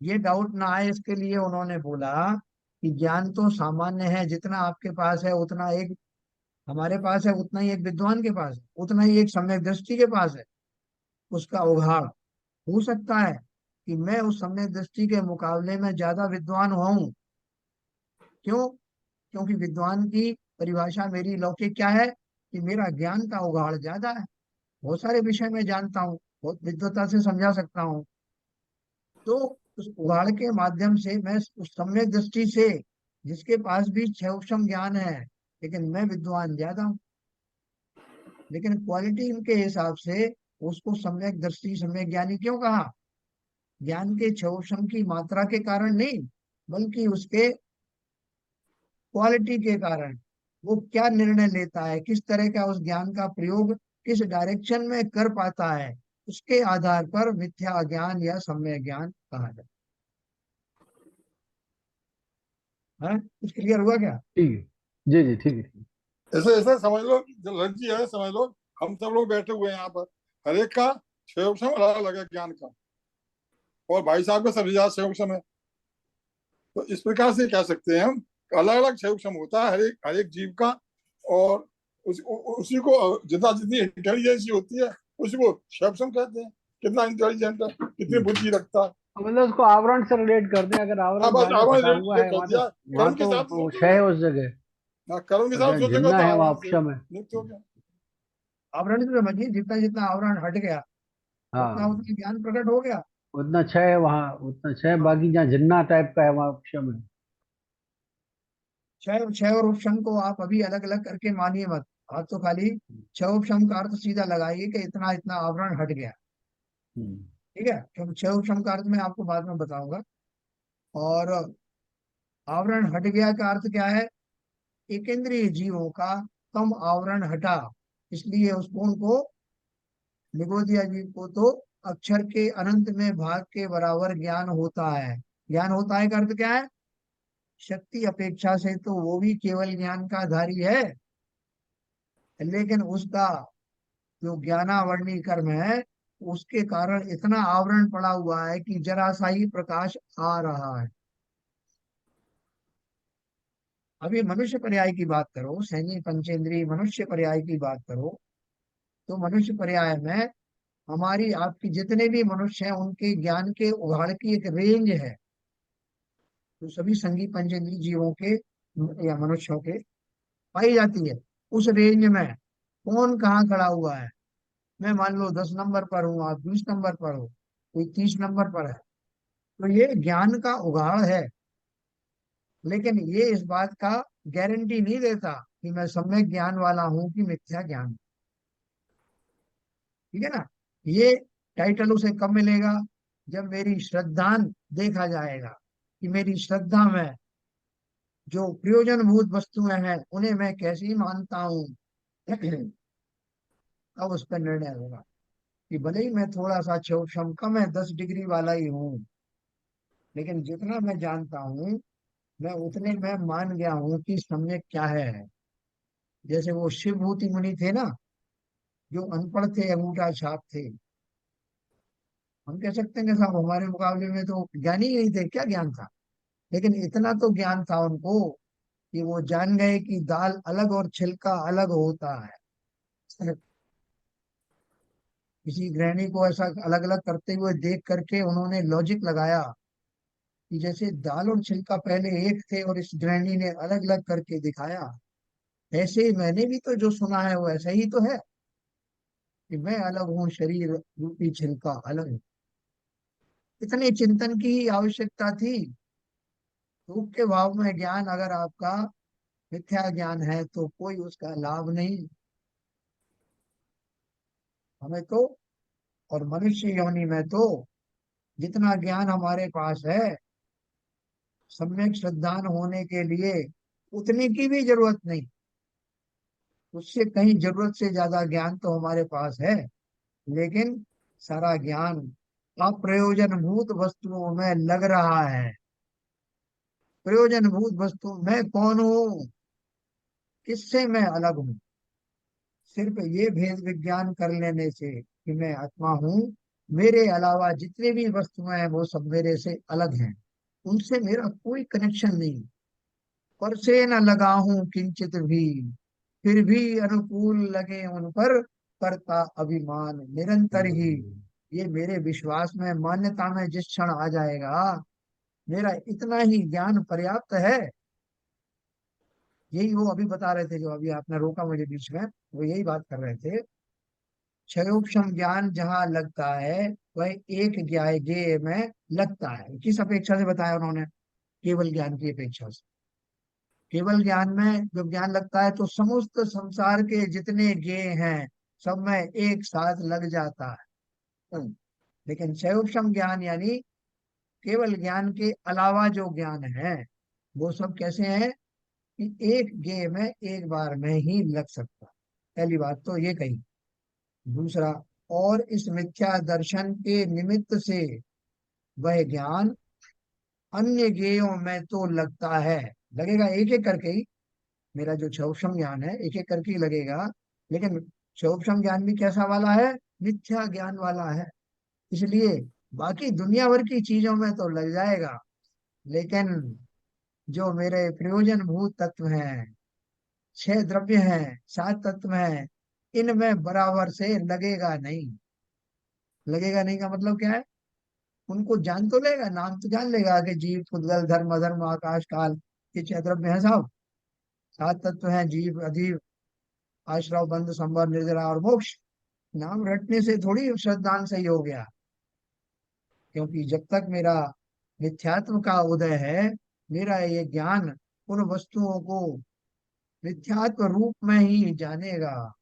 ये डाउट ना आए इसके लिए उन्होंने बोला कि ज्ञान तो सामान्य है, जितना आपके पास है उतना एक हमारे पास है, उतना ही एक विद्वान के पास है, उतना ही एक सम्यक दृष्टि के पास है। उसका उघाड़ हो सकता है कि मैं उस सम्यक दृष्टि के मुकाबले में ज्यादा विद्वान हूं। क्यों? क्योंकि विद्वान की परिभाषा मेरी लौकिक क्या है, कि मेरा ज्ञान का उघाड़ ज्यादा है, बहुत सारे विषय में जानता हूँ, बहुत विद्वता से समझा सकता हूँ। तो उस उघाड़ के माध्यम से मैं उस सम्यक दृष्टि से, जिसके पास भी क्षयोक्षम ज्ञान है लेकिन मैं विद्वान ज्यादा हूँ, लेकिन क्वालिटी इनके हिसाब से उसको सम्यक दृष्टि सम्यक ज्ञानी क्यों कहा? ज्ञान के क्षयोक्षम की मात्रा के कारण नहीं, बल्कि उसके क्वालिटी के कारण। वो क्या निर्णय लेता है, किस तरह का उस ज्ञान का प्रयोग किस डायरेक्शन में कर पाता है, उसके आधार पर मिथ्या ज्ञान या सम्यक ज्ञान कहा जाता है। कुछ क्लियर हुआ क्या? ठीक है। जी जी ठीक है ठीक है। ऐसे ऐसे समझ लो, जो लड़की जी है समझ लो, हम सब लोग बैठे हुए हैं यहाँ पर, हर एक का क्षयोक्षम अलग अलग है ज्ञान का, और भाई साहब का सबसे ज्यादा क्षयोक्षम है। तो इस प्रकार से कह सकते हैं हम, अलग अलग क्षयोक्षम होता है हर एक जीव का। और उसी को जितना जितनी इंटेलिजेंस होती है उसी को क्षयोक्षम कहते हैं। कितना इंटेलिजेंट है, कितनी बुद्धि रखता है। मतलब उसको आवरण से रिलेट कर दें, अगर हाँ आवरण बस जहाँ जहाँ आपने फटा हुआ रेट है कर वहां तो दिया, वहां कर्म के तो हिसाब से वो सोचोगे। क्षय है उस जगह। हाँ, कर्म के और हिसाब जहाँ से सोचेगा जितना तो है वहाँ आराम से उपशम है। नित्य हो गया। आवरण से समझिए, जितना जितना आवरण हट गया उतना हाँ, उतना ज्ञान प्रकट हो गया। उतना क्षय है वहाँ, उतना क्षय है, हाँ, बाकी जहाँ जिन्ना टाइप का है वहाँ उपशम है। क्षय क्षय और उपशम को आप अभी अलग अलग करके मानिए मत। आप तो खाली क्षय उपशम का अर्थ सीधा लगाइए कि इतना इतना आवरण हट गया। हम्म। ठीक है, क्योंकि क्षय उपशम का अर्थ मैं आपको बाद में बताऊंगा। और आवरण हट गया का अर्थ क्या है? एकेंद्रीय जीवों का कम आवरण हटा, इसलिए उसको उनको निगोदिया जी को तो अक्षर के अनंत में भाग के बराबर ज्ञान होता है। ज्ञान होता है का अर्थ क्या है? शक्ति अपेक्षा से तो वो भी केवल ज्ञान का आधारी है, लेकिन उसका जो ज्ञानावरणी कर्म है उसके कारण इतना आवरण पड़ा हुआ है कि जरा सा ही प्रकाश आ रहा है। अभी मनुष्य पर्याय की बात करो, सैनी पंचेंद्रीय मनुष्य पर्याय की बात करो, तो मनुष्य पर्याय में हमारी आपकी जितने भी मनुष्य हैं उनके ज्ञान के उघाड़ की एक रेंज है, जो सभी संगी पंचेंद्रीय जीवों के या मनुष्यों के पाई जाती है। उस रेंज में कौन कहाँ खड़ा हुआ है? मैं मान लो 10 नंबर पर हूँ, आप 20 नंबर पर हो, कोई 30 नंबर पर है। तो ये ज्ञान का उघाड़ है, लेकिन ये इस बात का गारंटी नहीं देता कि मैं सम्यक ज्ञान वाला हूँ कि मिथ्या ज्ञान। ठीक है ना? ये टाइटल उसे कब मिलेगा? जब मेरी श्रद्धान देखा जाएगा कि मेरी श्रद्धा में जो प्रयोजनभूत वस्तुएं हैं उन्हें मैं कैसी मानता हूँ। अब उस पर निर्णय होगा कि भले ही मैं थोड़ा सा क्षम कम है, 10 डिग्री वाला ही हूँ, लेकिन जितना मैं जानता हूँ मैं उतने में मान गया हूँ कि सम्यक क्या है। जैसे वो शिवभूति मुनि थे ना, जो अनपढ़ थे, अंगूठा छाप थे। हम कह सकते हैं कि साहब हमारे मुकाबले में तो ज्ञानी ही नहीं थे, क्या ज्ञान था, लेकिन इतना तो ज्ञान था उनको कि वो जान गए कि दाल अलग और छिलका अलग होता है। किसी गृहिणी को ऐसा अलग अलग करते हुए देख करके उन्होंने लॉजिक लगाया कि जैसे दाल और छिलका पहले एक थे और इस गृहिणी ने अलग अलग करके दिखाया, ऐसे ही मैंने भी तो जो सुना है वो ऐसा ही तो है कि मैं अलग हूँ, शरीर रूपी छिलका अलग है। इतने चिंतन की ही आवश्यकता थी। दुख के भाव में ज्ञान अगर आपका मिथ्या ज्ञान है तो कोई उसका लाभ नहीं हमें तो। और मनुष्य योनि में तो जितना ज्ञान हमारे पास है, सम्यक श्रद्धान होने के लिए उतने की भी जरूरत नहीं, उससे कहीं जरूरत से ज्यादा ज्ञान तो हमारे पास है। लेकिन सारा ज्ञान अप्रयोजनभूत वस्तुओं में लग रहा है। प्रयोजनभूत वस्तु मैं कौन हूँ, किससे मैं अलग हूँ, सिर्फ ये भेद विज्ञान कर लेने से कि मैं आत्मा हूँ, मेरे अलावा जितने भी वस्तुएं हैं वो सब मेरे से अलग हैं, उनसे मेरा कोई कनेक्शन नहीं। पर से न लगा हूं किंचित भी, फिर भी अनुकूल लगे उन पर करता अभिमान निरंतर ही। ये मेरे विश्वास में मान्यता में जिस क्षण आ जाएगा, मेरा इतना ही ज्ञान पर्याप्त है। यही वो अभी बता रहे थे, जो अभी आपने रोका मुझे बीच में, वो यही बात कर रहे थे। क्षयोक्षम ज्ञान जहां लगता है वह एक ज्ञाय ज्ञेय में लगता है। किस अपेक्षा से बताया उन्होंने? केवल ज्ञान की अपेक्षा से। केवल ज्ञान में जब ज्ञान लगता है तो समस्त संसार के जितने ज्ञेय हैं सब में एक साथ लग जाता है। लेकिन क्षयोक्षम ज्ञान यानी केवल ज्ञान के अलावा जो ज्ञान है वो सब कैसे हैं कि एक ज्ञेय में एक बार में ही लग सकता है। पहली बात तो ये कही। दूसरा, और इस मिथ्या दर्शन के निमित्त से वह ज्ञान अन्य ज्ञेयों में तो लगता है। लगेगा एक एक करके ही। मेरा जो क्षोभम ज्ञान है एक एक करके ही लगेगा, लेकिन क्षोभम ज्ञान भी कैसा वाला है? मिथ्या ज्ञान वाला है। इसलिए बाकी दुनिया भर की चीजों में तो लग जाएगा, लेकिन जो मेरे प्रयोजन भूत तत्व हैं, छह द्रव्य हैं, सात तत्व हैं, इनमें बराबर से लगेगा नहीं। लगेगा नहीं का मतलब क्या है? उनको जान तो लेगा, नाम तो जान लेगा कि जीव, पुद्गल, धर्म, अधर्म, आकाश, काल, ये छह द्रव्य हैं साहब। सात तत्व हैं, जीव, अजीव, आश्रव, बंध, संवर, निर्जरा और मोक्ष। नाम रटने से थोड़ी श्रद्धांत सही हो गया, क्योंकि जब तक मेरा मिथ्यात्व का उदय है, मेरा ये ज्ञान उन वस्तुओं को मिथ्यात्व रूप में ही जानेगा,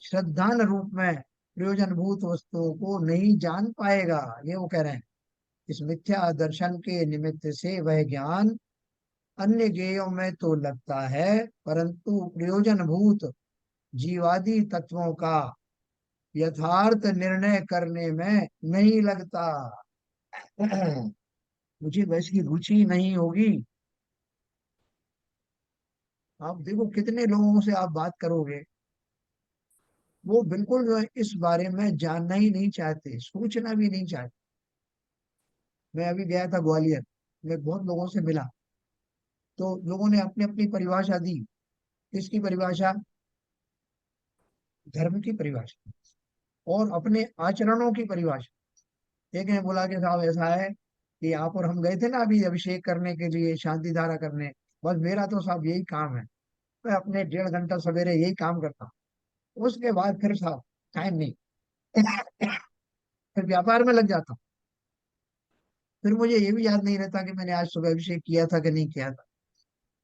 श्रद्धान रूप में प्रयोजनभूत वस्तुओं को नहीं जान पाएगा। ये वो कह रहे हैं। इस मिथ्या दर्शन के निमित्त से वह ज्ञान अन्य ज्ञेयों में तो लगता है, परंतु प्रयोजनभूत जीवादि तत्वों का यथार्थ निर्णय करने में नहीं लगता। मुझे वैसी रुचि नहीं होगी। आप देखो कितने लोगों से आप बात करोगे, वो बिल्कुल जो है इस बारे में जानना ही नहीं चाहते, सोचना भी नहीं चाहते। मैं अभी गया था ग्वालियर, मैं बहुत लोगों से मिला, तो लोगों ने अपनी अपनी परिभाषा दी। किसकी परिभाषा? धर्म की परिभाषा और अपने आचरणों की परिभाषा। एक ने बोला कि साहब ऐसा है कि आप और हम गए थे ना अभी अभिषेक करने के लिए, शांति धारा करने, बस मेरा तो साहब यही काम है, मैं अपने 1.5 घंटा सवेरे यही काम करता हूँ, उसके बाद फिर साहब टाइम नहीं। फिर व्यापार में लग जाता हूँ। फिर मुझे ये भी याद नहीं रहता कि मैंने आज सुबह अभिषेक किया था कि नहीं किया था।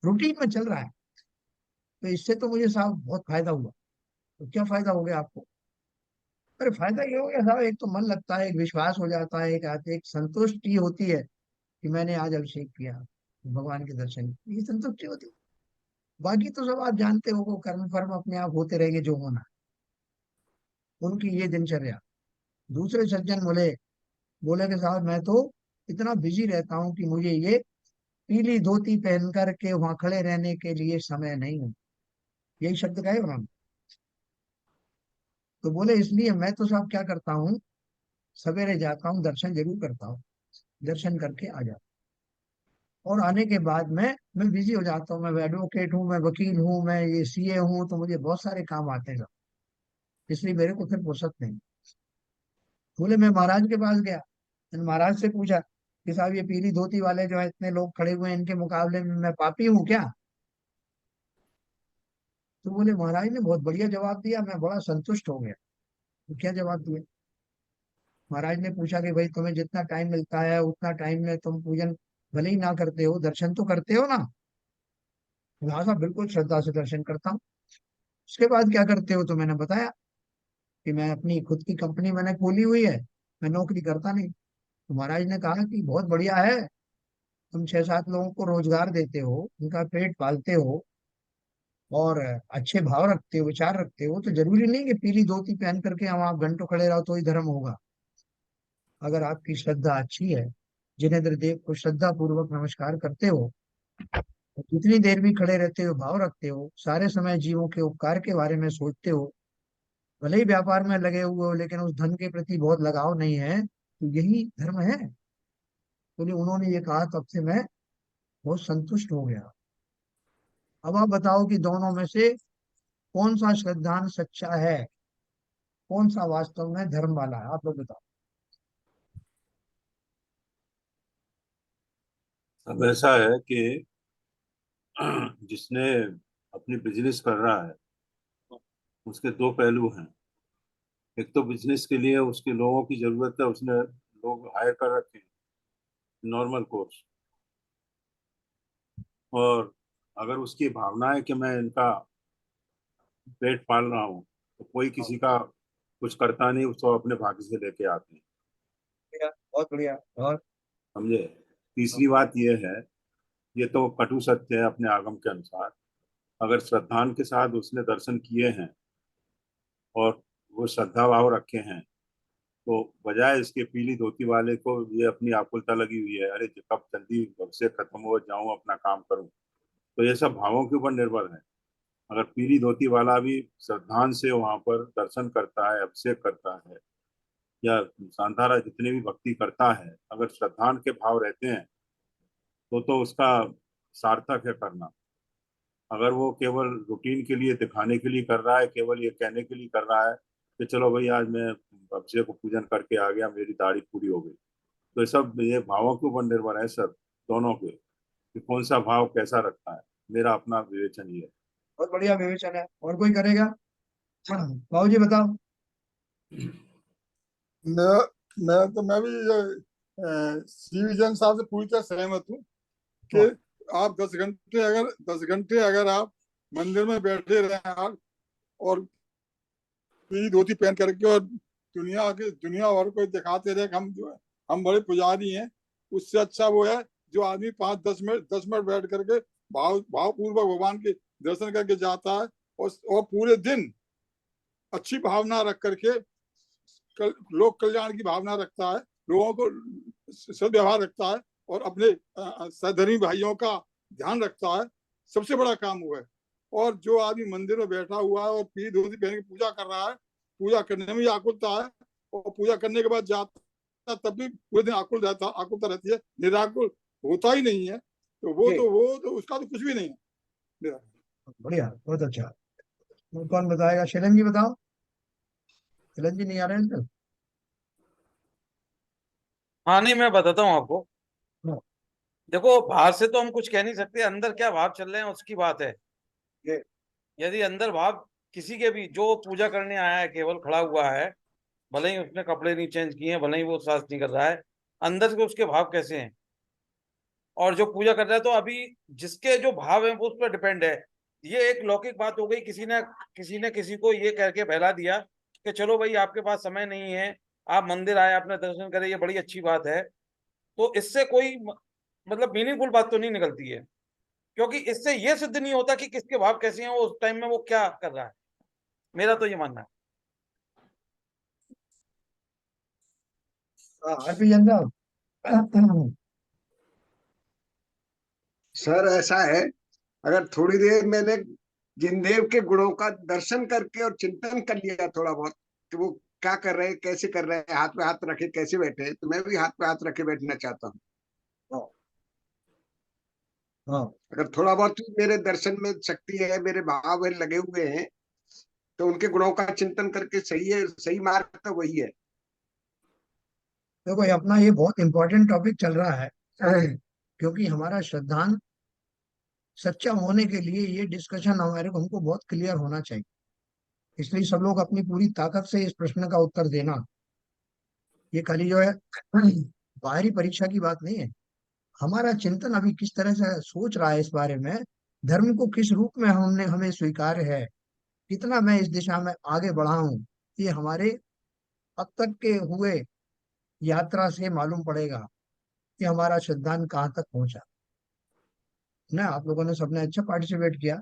रूटीन में चल रहा है। तो इससे तो मुझे साहब बहुत फायदा हुआ। तो क्या फायदा हो गया आपको? अरे फायदा ये हो गया साहब, एक तो मन लगता है, एक विश्वास हो जाता है, एक संतुष्टि होती है कि मैंने आज अभिषेक किया, भगवान के दर्शन किए, ये संतुष्टि होती है। बाकी तो सब आप जानते हो, वो कर्म फर्म अपने आप होते रहेंगे जो होना है। उनकी ये दिनचर्या। दूसरे सज्जन बोले, बोले कि साहब मैं तो इतना बिजी रहता हूँ कि मुझे ये पीली धोती पहन कर के वहां खड़े रहने के लिए समय नहीं है। यही शब्द कहे उन्होंने। तो बोले इसलिए मैं तो साहब क्या करता हूँ, सवेरे जाता हूँ, दर्शन जरूर करता हूँ, दर्शन करके आ जाता और आने के बाद मैं बिजी हो जाता हूँ। मैं एडवोकेट हूँ, मैं वकील हूँ, मैं ये सीए हूँ, तो मुझे बहुत सारे काम आते हैं सब, इसलिए मेरे को फिर फुर्सत नहीं। बोले मैं महाराज के पास गया, मैंने महाराज से पूछा कि साहब ये पीली धोती वाले जो है इतने लोग खड़े हुए हैं, इनके मुकाबले में मैं पापी हूँ क्या? तो बोले महाराज ने बहुत बढ़िया जवाब दिया, मैं बड़ा संतुष्ट हो गया। तो क्या जवाब दिया? महाराज ने पूछा कि भाई तुम्हें जितना टाइम मिलता है उतना टाइम में तुम पूजन भले ही ना करते हो, दर्शन तो करते हो ना? लिहाजा बिल्कुल श्रद्धा से दर्शन करता हूँ। उसके बाद क्या करते हो? तो मैंने बताया कि मैं अपनी खुद की कंपनी मैंने खोली हुई है, मैं नौकरी करता नहीं। तो महाराज ने कहा कि बहुत बढ़िया है, तुम 6-7 लोगों को रोजगार देते हो, उनका पेट पालते हो, और अच्छे भाव रखते हो, विचार रखते हो, तो जरूरी नहीं कि पीली धोती पहन करके हम आप घंटों खड़े रहो तो ही धर्म होगा। अगर आपकी श्रद्धा अच्छी है, जिनेंद्र देव को श्रद्धा पूर्वक नमस्कार करते हो, तो जितनी देर भी खड़े रहते हो, भाव रखते हो, सारे समय जीवों के उपकार के बारे में सोचते हो, भले ही व्यापार में लगे हुए हो लेकिन उस धन के प्रति बहुत लगाव नहीं है, तो यही धर्म है। बोले उन्होंने ये कहा, तब से मैं बहुत संतुष्ट हो गया। अब आप बताओ कि दोनों में से कौन सा श्रद्धान सच्चा है, कौन सा वास्तव में धर्म वाला है? आप लोग बताओ। अब ऐसा है कि जिसने अपनी बिजनेस कर रहा है उसके दो पहलू हैं। एक तो बिजनेस के लिए उसके लोगों की जरूरत है, उसने लोग हायर कर रखे हैं नॉर्मल कोर्स। और अगर उसकी भावना है कि मैं इनका पेट पाल रहा हूँ, तो कोई किसी का कुछ करता नहीं, उसको अपने भाग्य से लेके आते हैं। बढ़िया, बहुत बढ़िया। और समझे? तीसरी बात यह है, ये तो कटु सत्य है अपने आगम के अनुसार। अगर श्रद्धान के साथ उसने दर्शन किए हैं और वो श्रद्धा भाव रखे हैं, तो बजाय इसके पीली धोती वाले को ये अपनी आकुलता लगी हुई है, अरे कब जल्दी से खत्म हो जाऊं, अपना काम करूं, तो ये सब भावों के ऊपर निर्भर है। अगर पीली धोती वाला भी श्रद्धान से वहां पर दर्शन करता है, अभिषेक करता है, या सांधारा जितने भी भक्ति करता है, अगर श्रद्धान के भाव रहते हैं तो उसका सार्थक है करना। अगर वो केवल रूटीन के लिए, दिखाने के लिए कर रहा है, केवल ये कहने के लिए कर रहा है कि चलो भाई आज मैं अभिषेक को पूजन करके आ गया, मेरी दाढ़ी पूरी हो गई, तो ये सब ये भावों के ऊपर निर्भर है सब, दोनों के, कि कौन सा भाव कैसा रखता है। मेरा अपना विवेचन ये है। बहुत बढ़िया विवेचन है। और कोई करेगा? हाँ, बाबू जी बताओ। मैं भी सी विजन साहब से पूरी तरह सहमत हूँ कि वाह, आप 10 घंटे अगर आप मंदिर में बैठे रहे आप और पीली धोती पहन करके और दुनिया भर को दिखाते रहे कि हम जो है हम बड़े पुजारी हैं, उससे अच्छा वो है जो आदमी 5-10 मिनट बैठ करके भावपूर्वक भगवान के दर्शन करके जाता है और पूरे दिन अच्छी भावना रख करके लोक कल्याण की भावना रखता है, लोगों को सद्व्यवहार रखता है और अपने सहधर्मी भाइयों का ध्यान रखता है। सबसे बड़ा काम हुआ है। और जो आदमी मंदिर में बैठा हुआ है और पीली धोती पहन के पूजा कर रहा है, पूजा करने में आकुलता है और पूजा करने के बाद जाता तब भी पूरे दिन आकुलता रहती है, निराकुल होता ही नहीं है। तो वो तो उसका तो कुछ भी नहीं है। बढ़िया, बहुत अच्छा। और कौन बताएगा? शैलन जी बताओ। शैलन जी नहीं आ रहे हैं अंकल? हाँ नहीं, मैं बताता हूँ आपको। हाँ, देखो, बाहर से तो हम कुछ कह नहीं सकते, अंदर क्या भाव चल रहे हैं उसकी बात है। ये यदि अंदर भाव किसी के भी, जो पूजा करने आया है केवल खड़ा हुआ है, भले ही उसने कपड़े नहीं चेंज किए हैं, भले ही वो साज नहीं कर रहा है, अंदर से उसके भाव कैसे हैं, और जो पूजा कर रहा है, तो अभी जिसके जो भाव है वो उस पर डिपेंड है। ये एक लौकिक बात हो गई, किसी ने किसी को ये कह के बहला दिया कि चलो भाई आपके पास समय नहीं है, आप मंदिर आए, आपने दर्शन करे, ये बड़ी अच्छी बात है। तो इससे कोई मतलब मीनिंगफुल बात तो नहीं निकलती है, क्योंकि इससे ये सिद्ध नहीं होता कि किसके भाव कैसे हैं, वो उस टाइम में वो क्या कर रहा है। मेरा तो ये मानना है। हाँ, आरपी जनरल। सर ऐसा है, अगर थोड़ी देर मैंने जिनदेव के गुणों का दर्शन करके और चिंतन कर लिया थोड़ा बहुत कि वो क्या कर रहे हैं, कैसे कर रहे हैं, हाथ पे हाथ रखे कैसे बैठे हैं, तो मैं भी हाथ पे हाथ रखे बैठना चाहता हूँ। हाँ अगर थोड़ा बहुत भी मेरे दर्शन में शक्ति है, मेरे भाव में लगे हुए हैं, तो उनके गुणों का चिंतन करके सही है, सही मार्ग तो वही है। देखो ये अपना ये बहुत इंपॉर्टेंट टॉपिक चल रहा है क्योंकि हमारा श्रद्धांत सच्चा होने के लिए ये डिस्कशन हमारे को हमको बहुत क्लियर होना चाहिए। इसलिए सब लोग अपनी पूरी ताकत से इस प्रश्न का उत्तर देना। ये खाली जो है बाहरी परीक्षा की बात नहीं है। हमारा चिंतन अभी किस तरह से सोच रहा है इस बारे में, धर्म को किस रूप में हमने हमें स्वीकार है, कितना मैं इस दिशा में आगे बढ़ा हूँ, ये हमारे अब तक के हुए यात्रा से मालूम पड़ेगा कि हमारा सिद्धांत कहाँ तक पहुंचा। ना आप लोगों ने सबने अच्छा पार्टिसिपेट किया।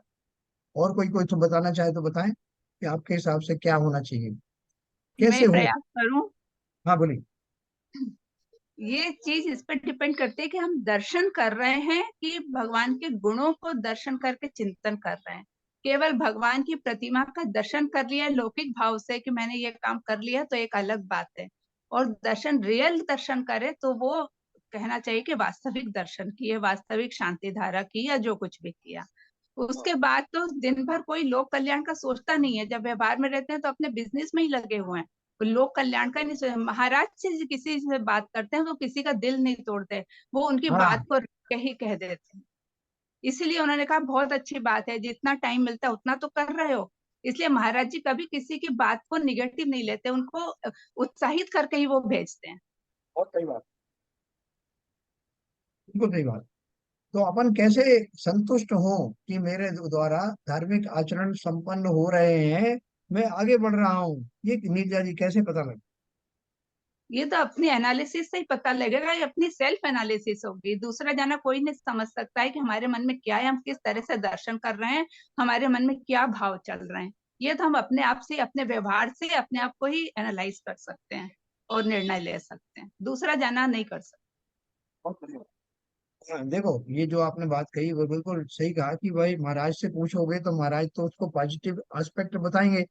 और कोई कोई तो बताना चाहे तो बताएं कि आपके हिसाब से क्या होना चाहिए, कैसे मैं हो। प्रयास करूं। हाँ बोलिए। ये चीज इस पर डिपेंड करती है कि हम दर्शन कर रहे हैं कि भगवान के गुणों को दर्शन करके चिंतन कर रहे हैं। केवल भगवान की प्रतिमा का दर्शन कर लिया लौकिक भाव से कि मैंने ये काम कर लिया तो एक अलग बात है, और दर्शन रियल दर्शन करे तो वो कहना चाहिए कि वास्तविक दर्शन किए, वास्तविक शांति धारा की, या जो कुछ भी किया। उसके बाद तो दिन भर कोई लोक कल्याण का सोचता नहीं है। जब व्यवहार में रहते हैं तो अपने बिजनेस में ही लगे हुए हैं, लोक कल्याण का नहीं सोचते। महाराज से किसी से बात करते हैं तो किसी का दिल नहीं तोड़ते, वो उनकी बात हाँ को ही कह देते हैं। इसीलिए उन्होंने कहा बहुत अच्छी बात है, जितना टाइम मिलता है उतना तो कर रहे हो। इसलिए महाराज जी कभी किसी की बात को निगेटिव नहीं लेते, उनको उत्साहित करके ही वो भेजते हैं। बहुत सही बात, बिल्कुल सही बात। तो अपन कैसे संतुष्ट हो कि मेरे द्वारा धार्मिक आचरण संपन्न हो रहे हैं, मैं आगे बढ़ रहा हूँ, ये नीरजा जी कैसे पता लगे। ये तो अपनी एनालिसिस से ही पता लगेगा, ये अपनी सेल्फ एनालिसिस होगी। दूसरा जाना कोई नहीं समझ सकता है कि हमारे मन में क्या है, हम किस तरह से दर्शन कर रहे हैं, हमारे मन में क्या भाव चल रहे हैं। ये तो हम अपने आप से, अपने व्यवहार से अपने आप को ही एनालाइज कर सकते हैं और निर्णय ले सकते हैं, दूसरा जाना नहीं कर सकते। बहुत बढ़िया। हाँ, देखो ये जो आपने बात कही वो बिल्कुल सही कहा कि भाई महाराज से पूछोगे तो महाराज तो उसको पॉजिटिव एस्पेक्ट बताएंगे।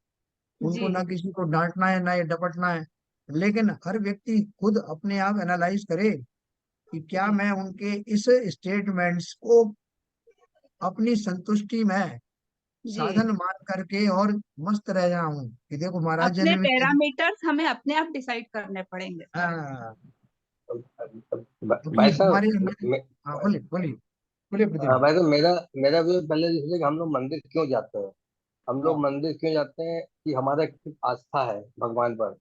उनको जी ना किसी को डांटना है ना ये डपटना है। लेकिन हर व्यक्ति खुद अपने आप एनालाइज करे कि क्या जी मैं उनके इस स्टेटमेंट्स को अपनी संतुष्टि में जी साधन मान करके और मस्त रह जाऊं कि देखो महाराज जी अपने ने भी कही। पैरामीटर्स हमें अपने आप डिसाइड करने पड़ेंगे। हाँ, क्योंकि भाई साहब हमारे हमारे हाँ बोलिए बोलिए बोलिए प्रतिभा। भाई साहब मेरा मेरा भी पहले जैसे कि हम लोग मंदिर क्यों जाते हैं। हम लोग हाँ मंदिर क्यों जाते हैं कि हमारा एक आस्था है भगवान पर,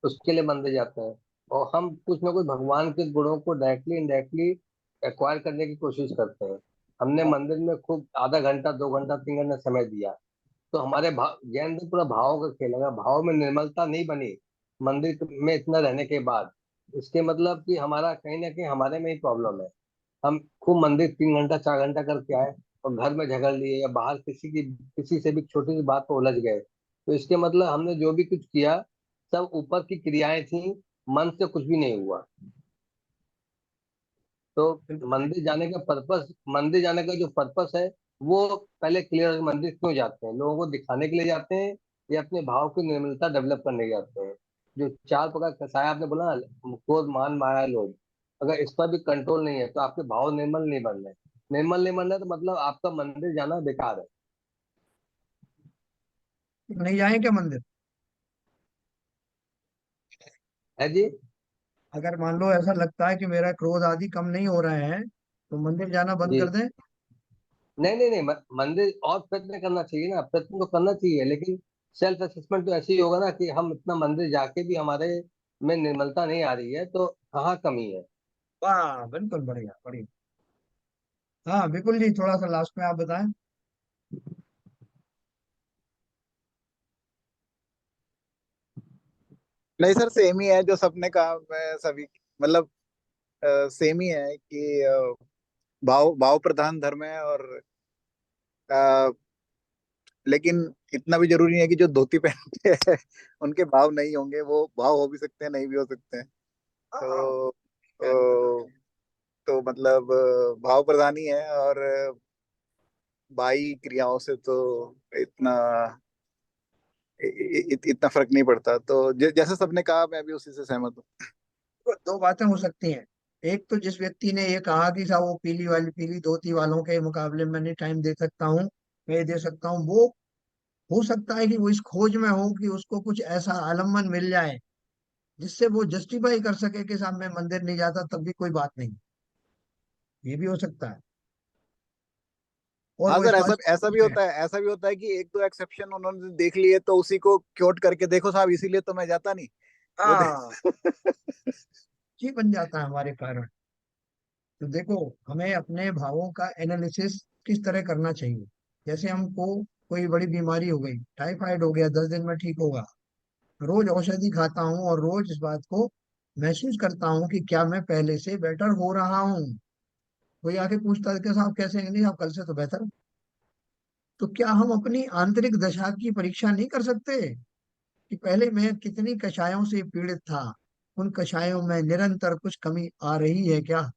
उसके लिए मंदिर जाते हैं। और हम कुछ ना कुछ भगवान के गुणों को डायरेक्टली इनडायरेक्टली एक्वायर करने की कोशिश करते हैं। हमने हाँ मंदिर में खूब आधा घंटा 2 घंटा 3 घंटा समय दिया, तो हमारे भाव ज्ञान तो पूरा भावों का खेल है। भाव में निर्मलता नहीं बनी मंदिर में इतना रहने के बाद, इसके मतलब कि हमारा कहीं ना कहीं हमारे में ही प्रॉब्लम है। हम खूब मंदिर 3 घंटा 4 घंटा करके आए और घर में झगड़ लिए या बाहर किसी से भी छोटी सी बात पर उलझ गए, तो इसके मतलब हमने जो भी कुछ किया सब ऊपर की क्रियाएं थी, मन से कुछ भी नहीं हुआ। तो बिल्कुल सही। मंदिर जाने का जो पर्पस है वो पहले क्लियर है। मंदिर क्यों जाते हैं, लोगों को दिखाने के लिए जाते हैं या अपने भाव की निर्मलता डेवलप करने जाते हैं। जो 4 प्रकार कसाय आपने बोला ना, क्रोध मान माया लोभ, अगर इस पर भी कंट्रोल नहीं है तो आपके भाव निर्मल नहीं बन रहे। निर्मल नहीं बन रहे तो मतलब आपका मंदिर जाना बेकार नहीं जाए क्या मंदिर। है जी। अगर मान लो ऐसा लगता है कि मेरा क्रोध आदि कम नहीं हो रहे हैं तो मंदिर जाना बंद जी कर दें। नहीं नहीं नहीं, मंदिर और प्रयत्न करना चाहिए ना, प्रयत्न तो करना चाहिए, लेकिन सेल्फ असेसमेंट तो ऐसे ही होगा ना कि हम इतना मंदिर जाके भी हमारे में निर्मलता नहीं आ रही है, तो कहाँ कमी है। वाह बिल्कुल बढ़िया बढ़िया। हाँ बिल्कुल जी, थोड़ा सा लास्ट में आप बताएं। नहीं सर, सेम ही है जो सबने कहा। मैं सभी मतलब सेम ही है कि भाव भाव प्रधान धर्म है। और अ, लेकिन इतना भी जरूरी नहीं है कि जो धोती पहनते हैं उनके भाव नहीं होंगे। वो भाव हो भी सकते हैं, नहीं भी हो सकते हैं। हाँ तो तो मतलब भाव प्रधान ही है। और बाई क्रियाओं से तो इतना इतना फर्क नहीं पड़ता। तो जैसे सबने कहा मैं भी उसी से सहमत हूँ। तो दो बातें हो सकती हैं। एक तो जिस व्यक्ति ने ये कहा कि साहब वो पीली धोती वालों के मुकाबले में नहीं टाइम दे सकता हूँ, मैं ये दे सकता हूँ, वो हो सकता है कि वो इस खोज में हो कि उसको कुछ ऐसा आलम्बन मिल जाए जिससे वो जस्टिफाई कर सके कि साहब मैं मंदिर नहीं जाता तब भी कोई बात नहीं। ये भी हो सकता है। और हाँ वो सर, इस ऐसा बात ऐसा भी से होता है, ऐसा भी होता है कि एक दो एक्सेप्शन उन्होंने देख लिए तो उसी को क्योट करके देखो साहब, इसीलिए तो मैं जाता नहीं। वो हाँ, ये बन जाता है हमारे कारण। तो देखो, हमें अपने भावों का एनालिसिस किस तरह करना चाहिए। जैसे हमको कोई बड़ी बीमारी हो गई, टाइफाइड हो गया, 10 दिन में ठीक होगा, रोज औषधि खाता हूँ और रोज इस बात को महसूस करता हूँ कि क्या मैं पहले से बेटर हो रहा हूँ। कोई आके पूछता है कि साहब कैसे हैं? नहीं, आप कल से तो बेहतर हो। तो क्या हम अपनी आंतरिक दशा की परीक्षा नहीं कर सकते कि पहले मैं कितनी कषायों से पीड़ित था, उन कषायों में निरंतर कुछ कमी आ रही है क्या?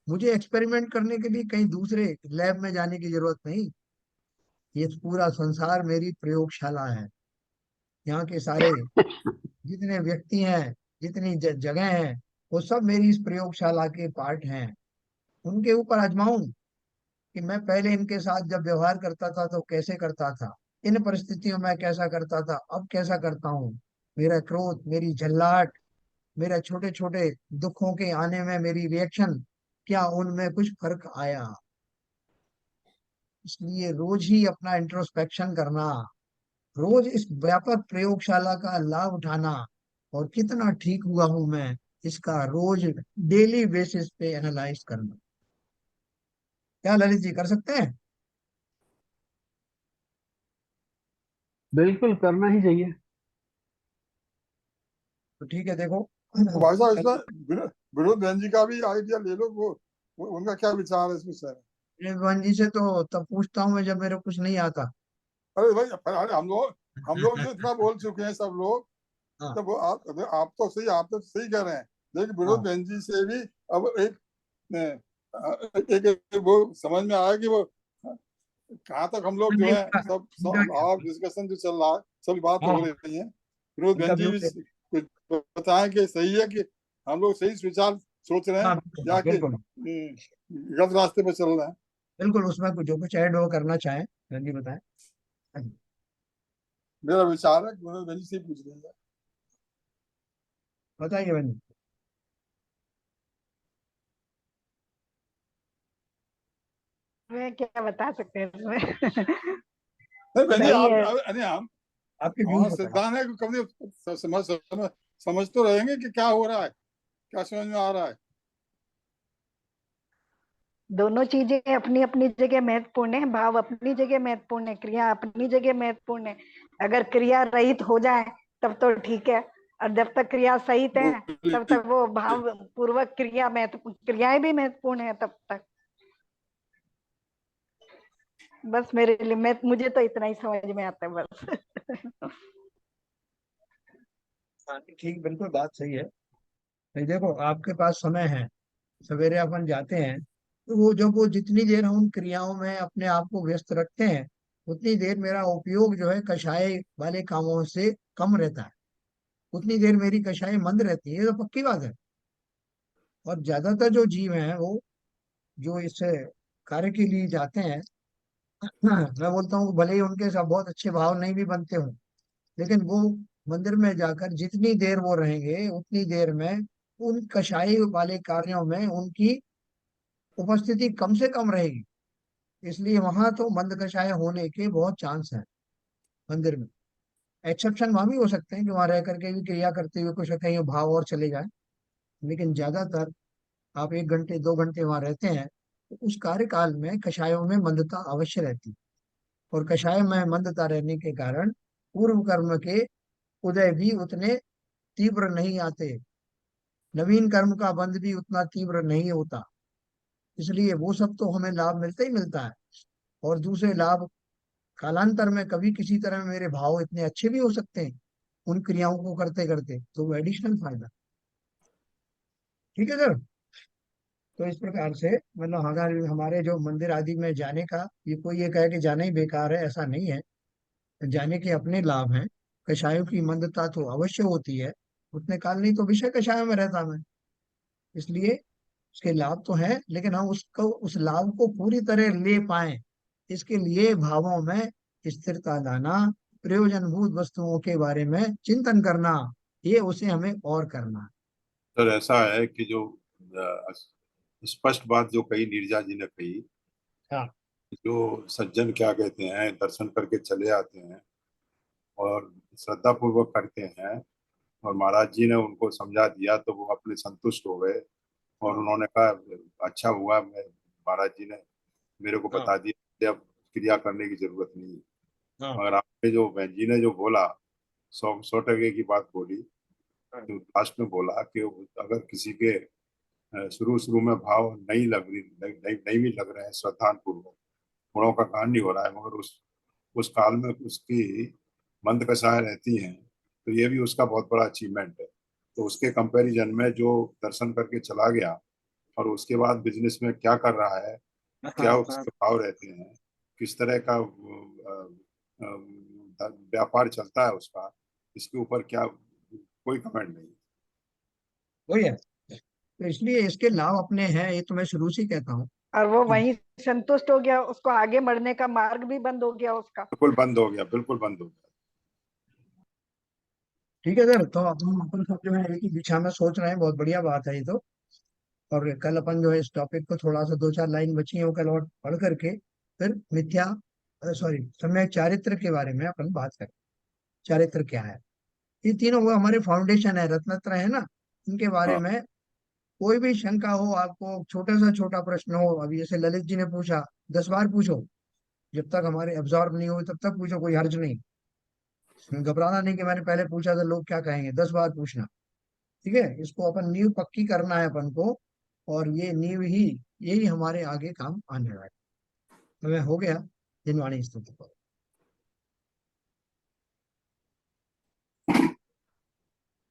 मुझे एक्सपेरिमेंट करने के लिए कहीं दूसरे लैब में जाने की जरूरत नहीं। ये पूरा संसार मेरी प्रयोगशाला है। यहाँ के सारे जितने व्यक्ति हैं, जितनी जगह हैं, वो सब मेरी इस प्रयोगशाला के पार्ट हैं। उनके ऊपर आजमाऊं कि मैं पहले इनके साथ जब व्यवहार करता था तो कैसे करता था, इन परिस्थितियों में कैसा करता था, अब कैसा करता हूँ। मेरा क्रोध, मेरी झल्लाहट, मेरा छोटे छोटे दुखों के आने में मेरी रिएक्शन, क्या उनमें कुछ फर्क आया? इसलिए रोज ही अपना इंट्रोस्पेक्शन करना, रोज इस व्यापक प्रयोगशाला का लाभ उठाना, और कितना ठीक हुआ हूं मैं, इसका रोज डेली बेसिस पे एनालाइज करना। क्या ललित जी कर सकते हैं? बिल्कुल करना ही चाहिए। तो ठीक है, देखो। तो भाई साहब इसमें विनोद बहन जी का भी आइडिया ले लो, वो उनका क्या विचार है इसमें सर? भगवान जी से तो तब पूछता हूँ मैं जब मेरे को कुछ नहीं आता। अरे भाई, अरे हम लोग जो इतना बोल चुके हैं सब लोग, हाँ, तो वो आप तो सही कह रहे हैं, लेकिन विनोद हाँ, बहन जी से भी अब एक वो समझ में आया कि वो कहाँ तक हम लोग जो नहीं, है इनका सब क्या? और डिस्कशन जो चल रहा है, सब बात हाँ, हो हाँ, रही है। विनोद इनका बहन जी व्यू भी ले। कुछ बताएं कि सही है कि हम लोग सही विचार सोच रहे हाँ, हैं बिल्कुल या कि बिल्कुल। गलत रास्ते पर चल रहे हैं। बिल्कुल, उसमें कुछ जो कुछ ऐड वो करना चाहें, रंजी बताएं। हाँ जी, मेरा विचार है कि विनोद बहन जी से ही पूछ रही है। बताइए बहन जी। मैं क्या बता सकते हैं इसमें। नहीं बहन जी, सही आप है। अरे हम आपके व्यूज हमारा बताएं। सिद्धांत है कि कभी समझ तो रहेंगे कि क्या हो रहा है, क्या समझ में आ रहा है। दोनों चीजें अपनी अपनी जगह महत्वपूर्ण है, भाव अपनी जगह महत्वपूर्ण है, क्रिया अपनी जगह महत्वपूर्ण है। अगर क्रिया रहित हो जाए तब तो ठीक है, और जब तक क्रिया सहित है तब तक वो भाव पूर्वक क्रिया महत्व, क्रियाएं भी महत्वपूर्ण है तब तक। बस मेरे लिए मुझे तो इतना ही समझ में आता है बस। हाँ, ठीक, बिल्कुल बात सही है। नहीं, देखो, आपके पास समय है, सवेरे अपन जाते हैं, तो वो जब वो जितनी देर हम उन क्रियाओं में अपने आप को व्यस्त रखते हैं, उतनी देर मेरा उपयोग जो है कषाय वाले कामों से कम रहता है, उतनी देर मेरी कषाय मंद रहती है, ये तो पक्की बात है। और ज्यादातर जो जीव हैं वो जो इस कार्य के लिए जाते हैं, मैं बोलता हूँ भले ही उनके साथ बहुत अच्छे भाव नहीं भी बनते हों, लेकिन वो मंदिर में जाकर जितनी देर वो रहेंगे उतनी देर में उन कषाय वाले कार्यों में उनकी उपस्थिति कम से कम रहेगी। इसलिए वहां तो मंद कषाय होने के बहुत चांस है मंदिर में। एक्सेप्शन वहां भी हो सकते हैं कि वहां रह करके भी क्रिया करते हुए कुछ कहीं भाव और चले जाए, लेकिन ज्यादातर आप 1 घंटे 2 घंटे वहां रहते हैं तो उस कार्यकाल में कषायों में मंदता अवश्य रहती है। और कषाय में मंदता रहने के कारण पूर्व कर्म के उदय भी उतने तीव्र नहीं आते, नवीन कर्म का बंध भी उतना तीव्र नहीं होता। इसलिए वो सब तो हमें लाभ मिलता ही मिलता है। और दूसरे लाभ कालांतर में कभी किसी तरह मेरे भाव इतने अच्छे भी हो सकते हैं उन क्रियाओं को करते करते, तो वो एडिशनल फायदा। ठीक है सर। तो इस प्रकार से मतलब हमारे हमारे जो मंदिर आदि में जाने का, ये कोई ये कहे कि जाना ही बेकार है, ऐसा नहीं है। जाने के अपने लाभ हैं। कषायों की मंदता तो अवश्य होती है, उतने काल नहीं तो विषय कषायों में रहता मैं। इसलिए उसके लाभ तो है, लेकिन हम उसको उस लाभ को पूरी तरह ले पाए, इसके लिए भावों में स्थिरता लाना, प्रयोजनभूत वस्तुओं के बारे में चिंतन करना, ये उसे हमें और करना है। सर ऐसा है कि जो स्पष्ट बात जो कही नीरजा जी ने कही, हाँ जो सज्जन क्या कहते हैं, दर्शन करके चले आते हैं और श्रद्धा पूर्वक करते हैं, और महाराज जी ने उनको समझा दिया तो वो अपने संतुष्ट हो गए, और उन्होंने कहा अच्छा हुआ, मैं महाराज जी ने मेरे को बता दिया कि अब क्रिया करने की जरूरत नहीं है। मगर आपने जो बहन जी ने जो बोला, 100% की बात बोली, तो लास्ट में बोला कि अगर किसी के शुरू शुरू में भाव नहीं लग रही, नहीं भी लग रहे हैं श्रद्धान पूर्वक, गुणों का कान नहीं हो रहा है, मगर उस काल में उसकी मंद कषाएं रहती हैं, तो ये भी उसका बहुत बड़ा अचीवमेंट है। तो उसके कंपैरिजन में जो दर्शन करके चला गया और उसके बाद बिजनेस में क्या कर रहा है, क्या उसके भाव रहते हैं, किस तरह का व्यापार चलता है उसका, इसके ऊपर क्या कोई कमेंट नहीं। वही है, तो इसलिए इसके लाभ अपने हैं, ये तो मैं शुरू से कहता हूँ। और वो वहीं संतुष्ट हो गया, उसको आगे बढ़ने का मार्ग भी बंद हो गया उसका। बिल्कुल बंद हो गया, बिल्कुल बंद हो गया। ठीक है सर, तो अपन सब जो है एक ही दिशा में सोच रहे हैं, बहुत बढ़िया बात है ये तो। और कल अपन जो है इस टॉपिक को थोड़ा सा 2-4 लाइन बची है वो कल और पढ़ करके फिर मिथ्या सॉरी सम्यक चारित्र के बारे में अपन बात करें। चारित्र क्या है, ये तीनों वो हमारे फाउंडेशन है, रत्नत्र है ना, इनके बारे हाँ में कोई भी शंका हो आपको, छोटा से छोटा प्रश्न हो, अभी जैसे ललित जी ने पूछा, 10 बार पूछो, जब तक हमारे एब्जॉर्ब नहीं हुए तब तक पूछो, कोई हर्ज नहीं। घबराना नहीं कि मैंने पहले पूछा था लोग क्या कहेंगे, 10 बार पूछना। ठीक है, इसको अपन नींव पक्की करना है अपन को, और ये नींव ही, यही हमारे आगे काम आने वाला है। तो मैं हो गया जिनवाणी स्तुति पर।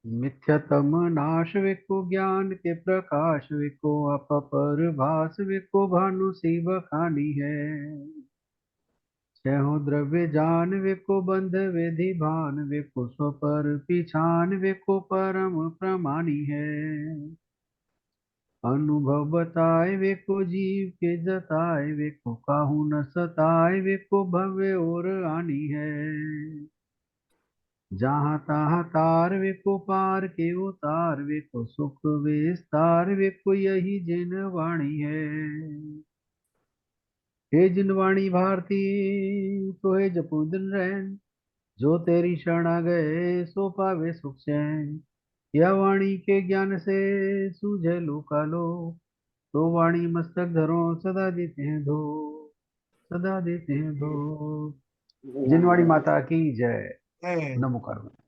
मिथ्यतम नाश विको ज्ञान के प्रकाश विको अपर भास विको भानु सी बखानी है। छहो द्रव्य जान विको बंध विधि भान विको स्वपर पिछान विको परम प्रमाणी है। अनुभव बताए विको जीव के जताए विको काहू न सताए विको भव्य और आनी है। जहाँ तहाँ तार विको पार के उतार विको सुख विस्तार विको यही जिन वाणी है। हे जिन वाणी भारती तो हे जपू दिन रैन, जो तेरी शरण आ गए सो पावे सुख चैन। यह वाणी के ज्ञान से सूझे लोकालो, तो वाणी मस्तक धरो सदा देते हैं धो, सदा देते हैं धो। जिनवाणी माता की जय। नमो कर्म।